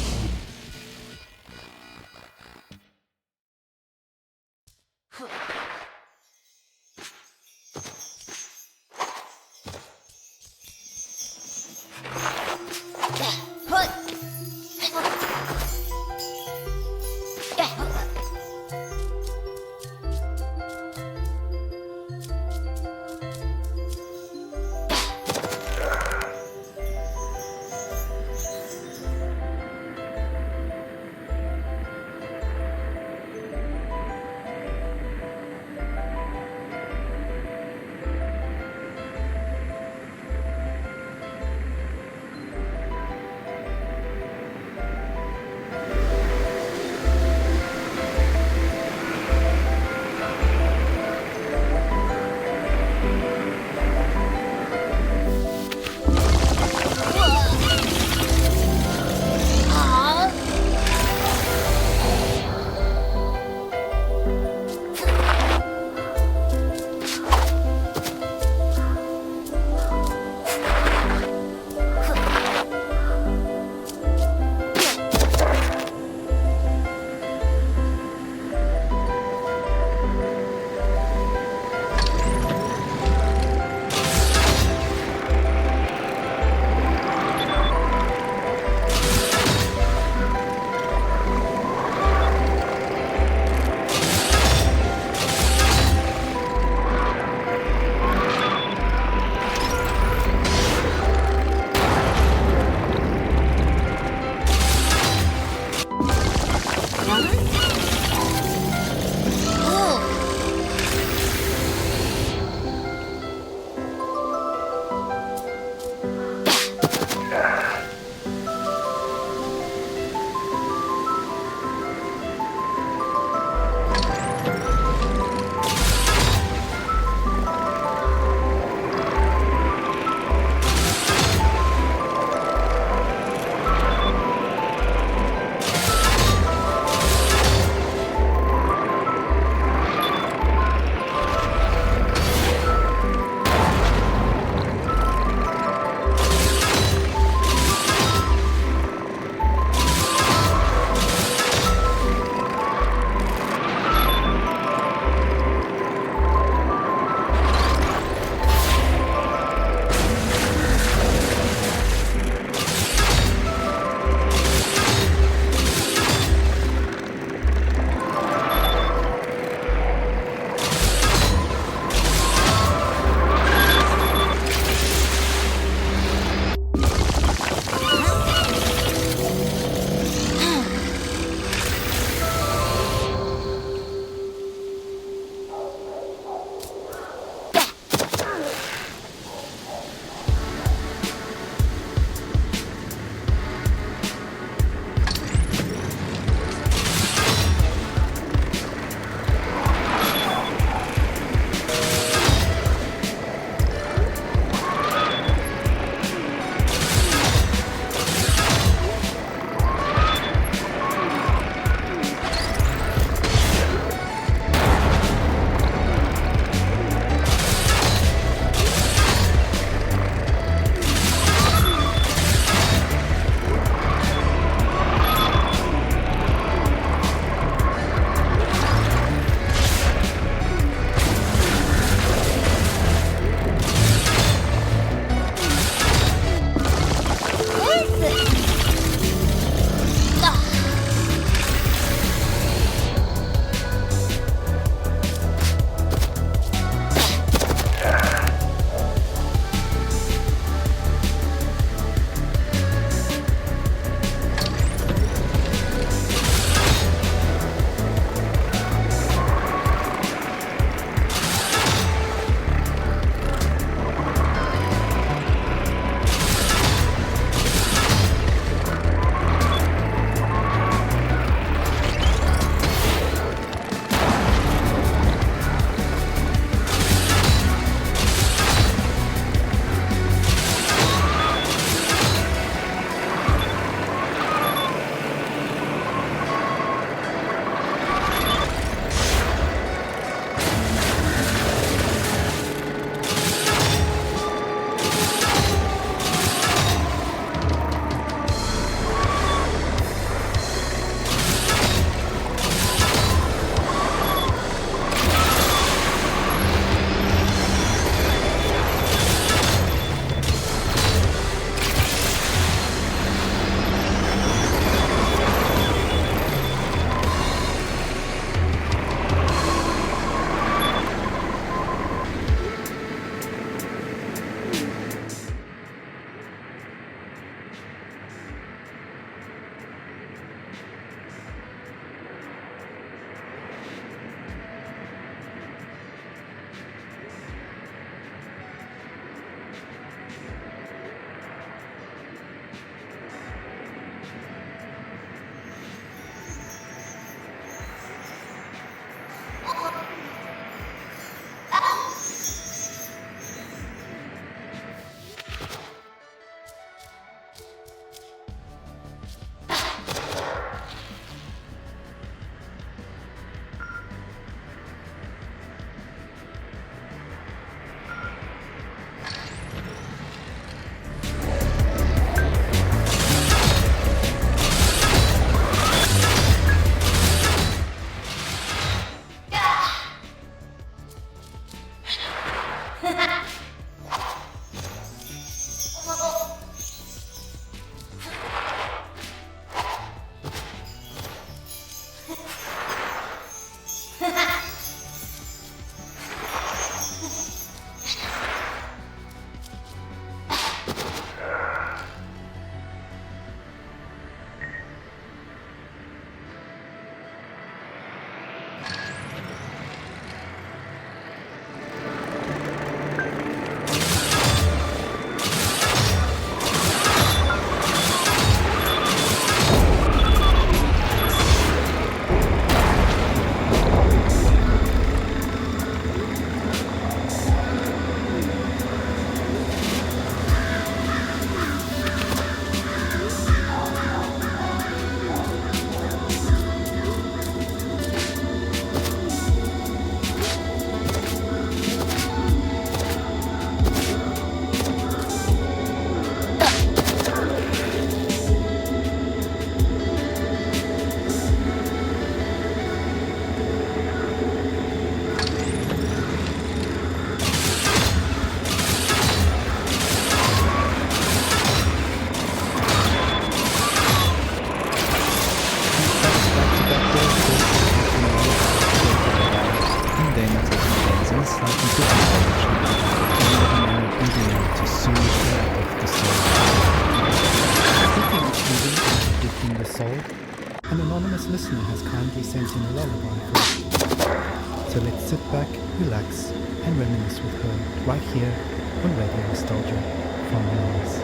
a slightly different direction, and an obedient to soothe the light of the soul. Speaking of soothing and predicting the soul, an anonymous listener has kindly sent in a lullaby for us. So let's sit back, relax, and reminisce with her right here on Radio Nostalgia from Mars.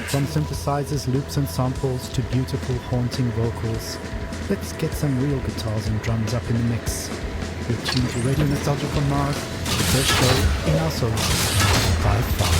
From synthesizers, loops and samples to beautiful haunting vocals, let's get some real guitars and drums up in the mix. You're tuned to Radio Nostalgia from Mars, the best show in our solar system by far.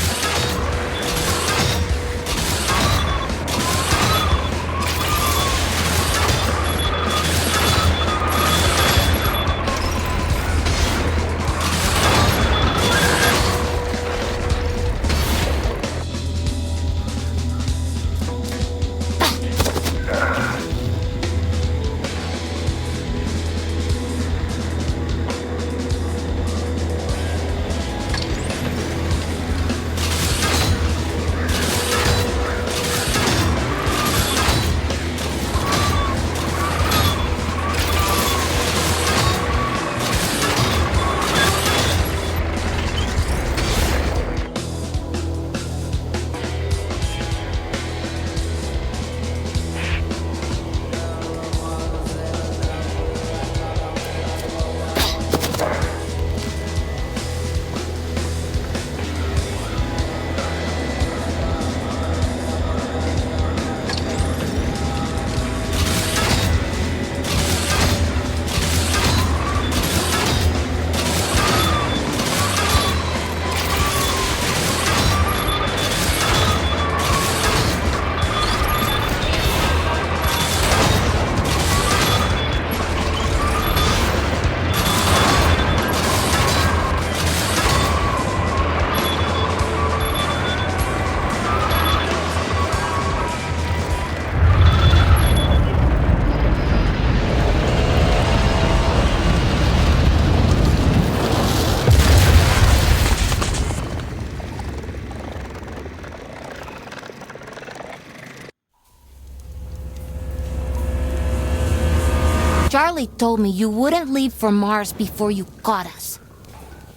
Charlie told me you wouldn't leave for Mars before you got us.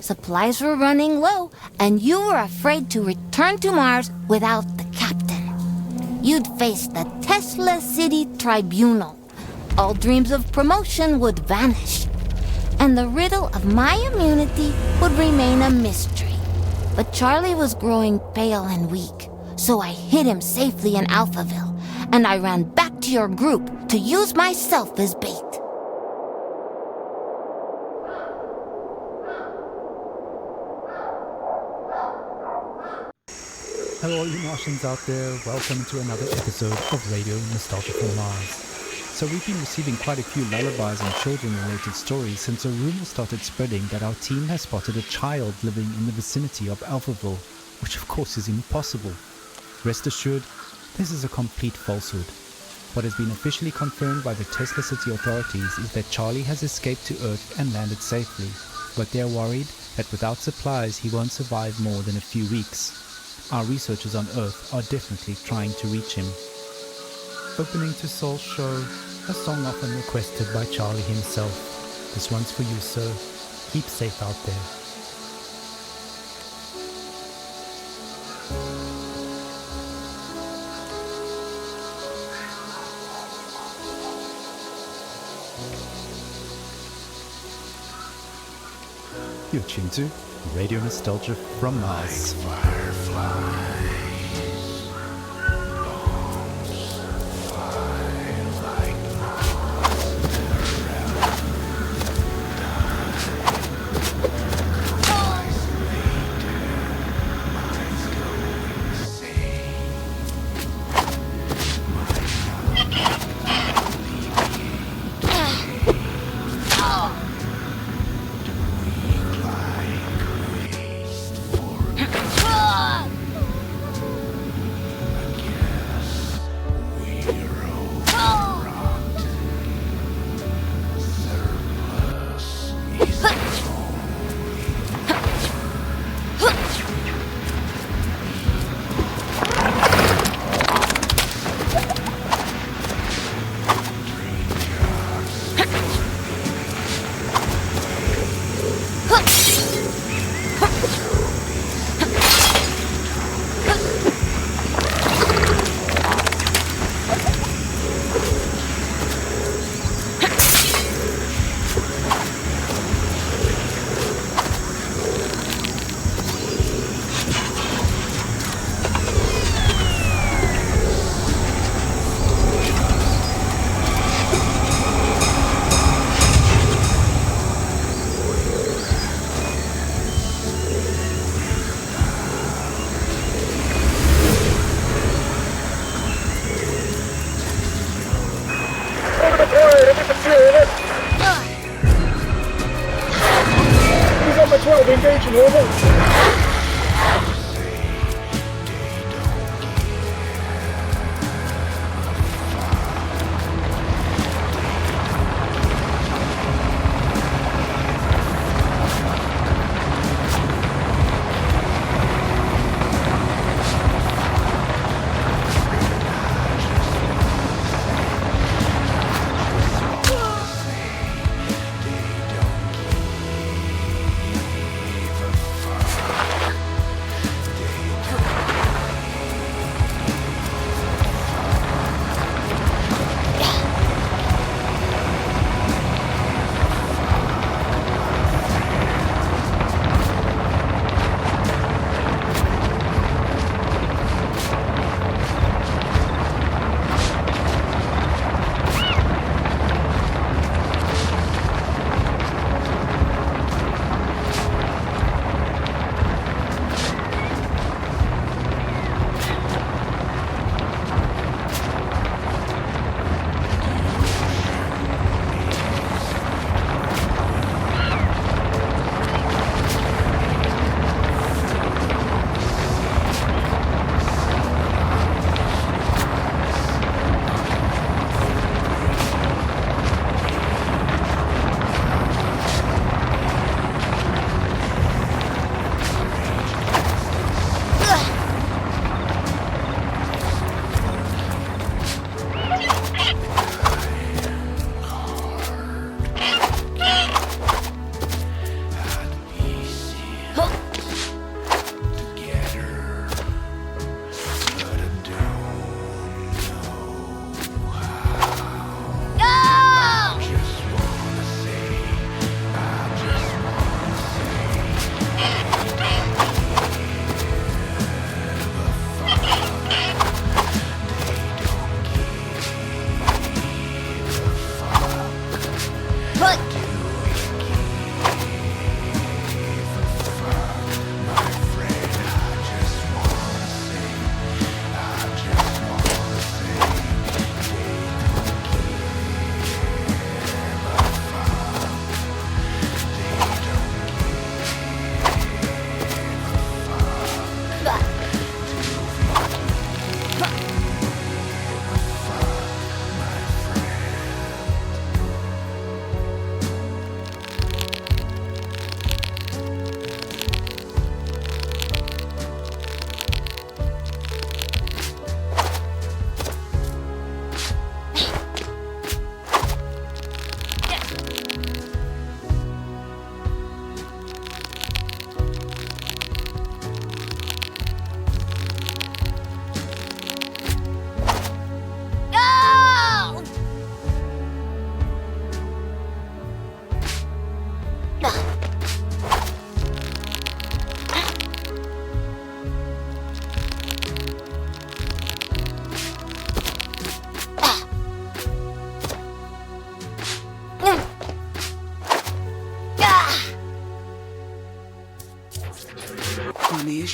Supplies were running low, and you were afraid to return to Mars without the captain. You'd face the Tesla City Tribunal. All dreams of promotion would vanish, and the riddle of my immunity would remain a mystery. But Charlie was growing pale and weak, so I hid him safely in Alphaville, and I ran back to your group to use myself as bait. Hello all you Martians out there, welcome to another episode of Radio Nostalgia from Mars. So we've been receiving quite a few lullabies and children-related stories since a rumor started spreading that our team has spotted a child living in the vicinity of Alphaville, which of course is impossible. Rest assured, this is a complete falsehood. What has been officially confirmed by the Tesla City authorities is that Charlie has escaped to Earth and landed safely, but they're worried that without supplies he won't survive more than a few weeks. Our researchers on Earth are definitely trying to reach him. Opening to Soul's show, a song often requested by Charlie himself. This one's for you, sir. Keep safe out there. You're tuned to Radio Nostalgia from Mars.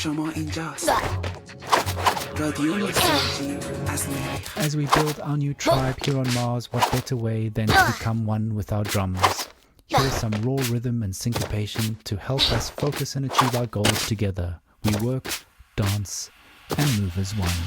شما اینجاست رادیو نوستالژی از نیروی As we build our new tribe here on Mars, what better way than to become one with our drums? Here's some raw rhythm and syncopation to help us focus and achieve our goals together. We work, dance, and move as one.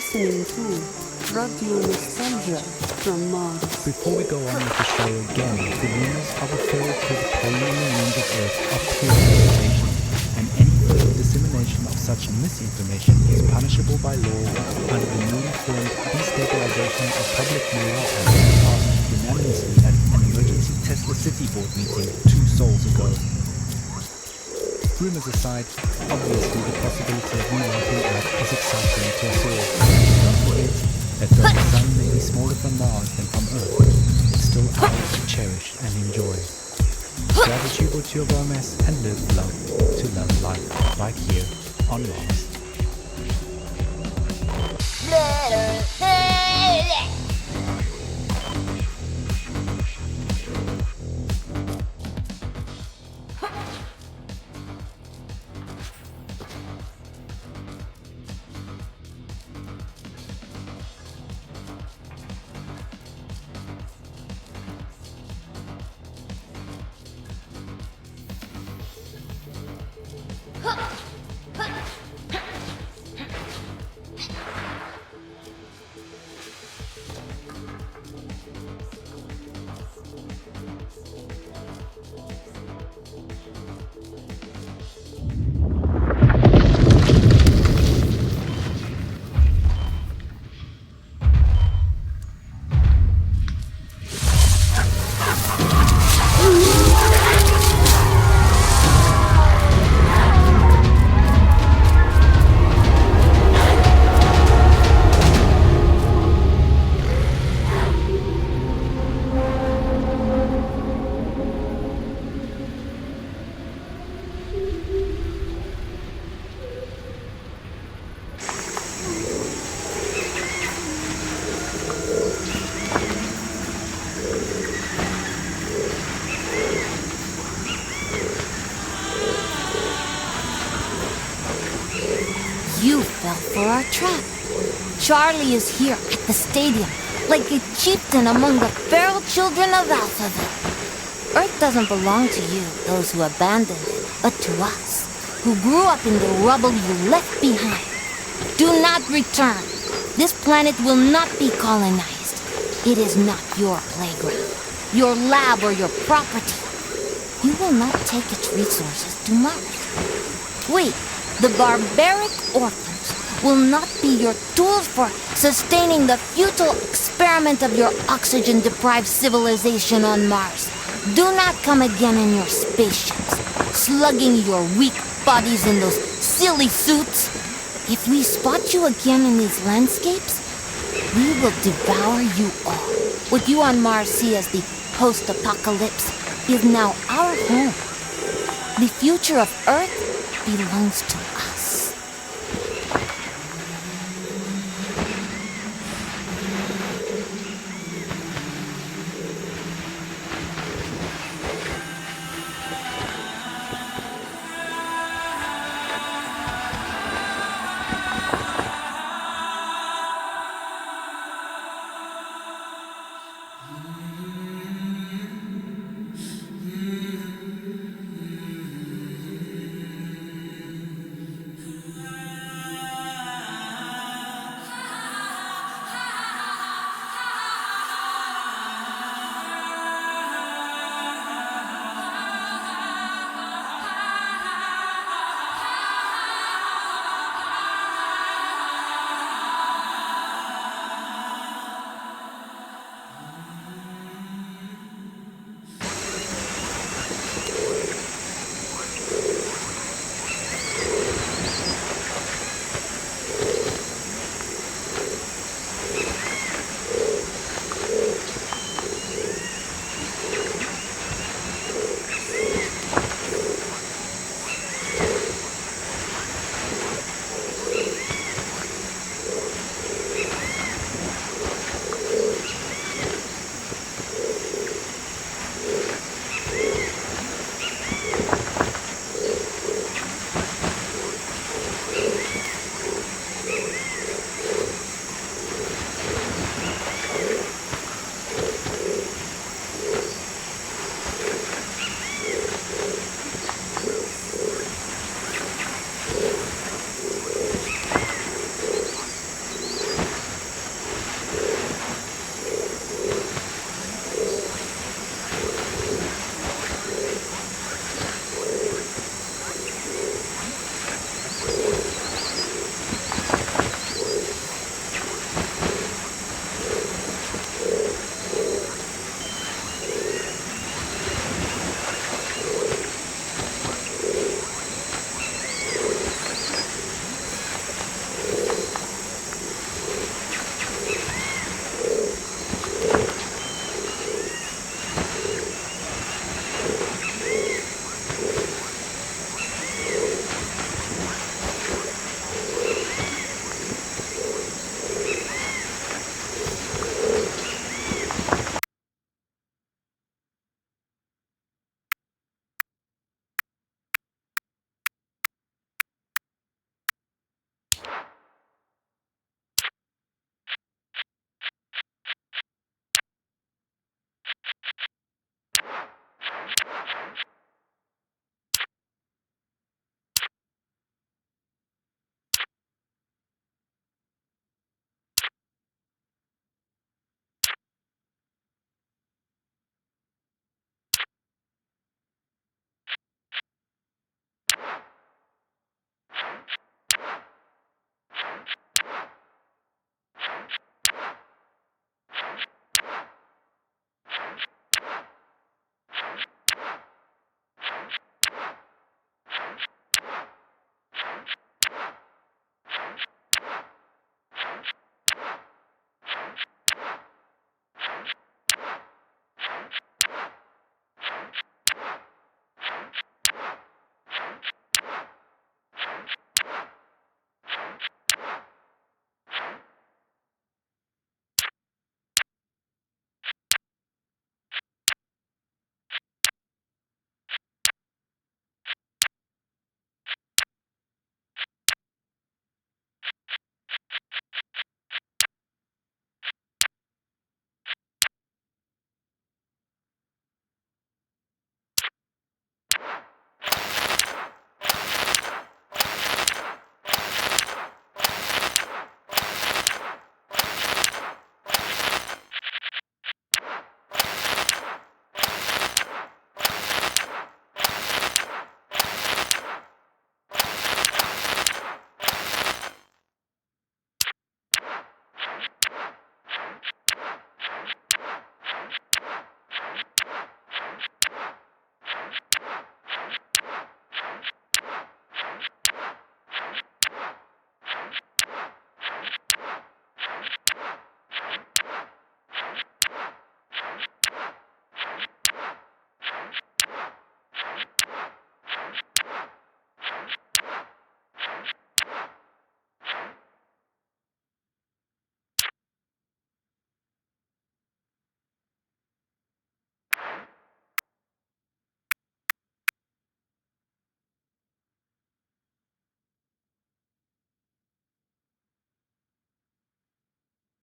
listening to Radio Nostalgia from Mars. Before we go on with the show again, the rumors of a failed trip on the moons of Earth are pure speculation, and any further dissemination of such misinformation is punishable by law under the newly formed Destabilization of Public Morale Act passed unanimously at an emergency Tesla City Board meeting 2 sols ago. Rumors aside, obviously the possibility of rewriting Earth is exciting to us all. Don't forget that though the sun may be smaller from Mars than from Earth, it's still ours to cherish and enjoy. Grab a tube or two of romance and live love to love life right here on Mars. You fell for our trap. Charlie is here at the stadium, like a chieftain among the feral children of Alphaville. Earth doesn't belong to you, those who abandoned it, but to us, who grew up in the rubble you left behind. Do not return. This planet will not be colonized. It is not your playground, your lab, or your property. You will not take its resources to Mars. Wait. The barbaric orphans will not be your tools for sustaining the futile experiment of your oxygen-deprived civilization on Mars. Do not come again in your spaceships, slugging your weak bodies in those silly suits. If we spot you again in these landscapes, we will devour you all. What you on Mars see as the post-apocalypse is now our home. The future of Earth belongs to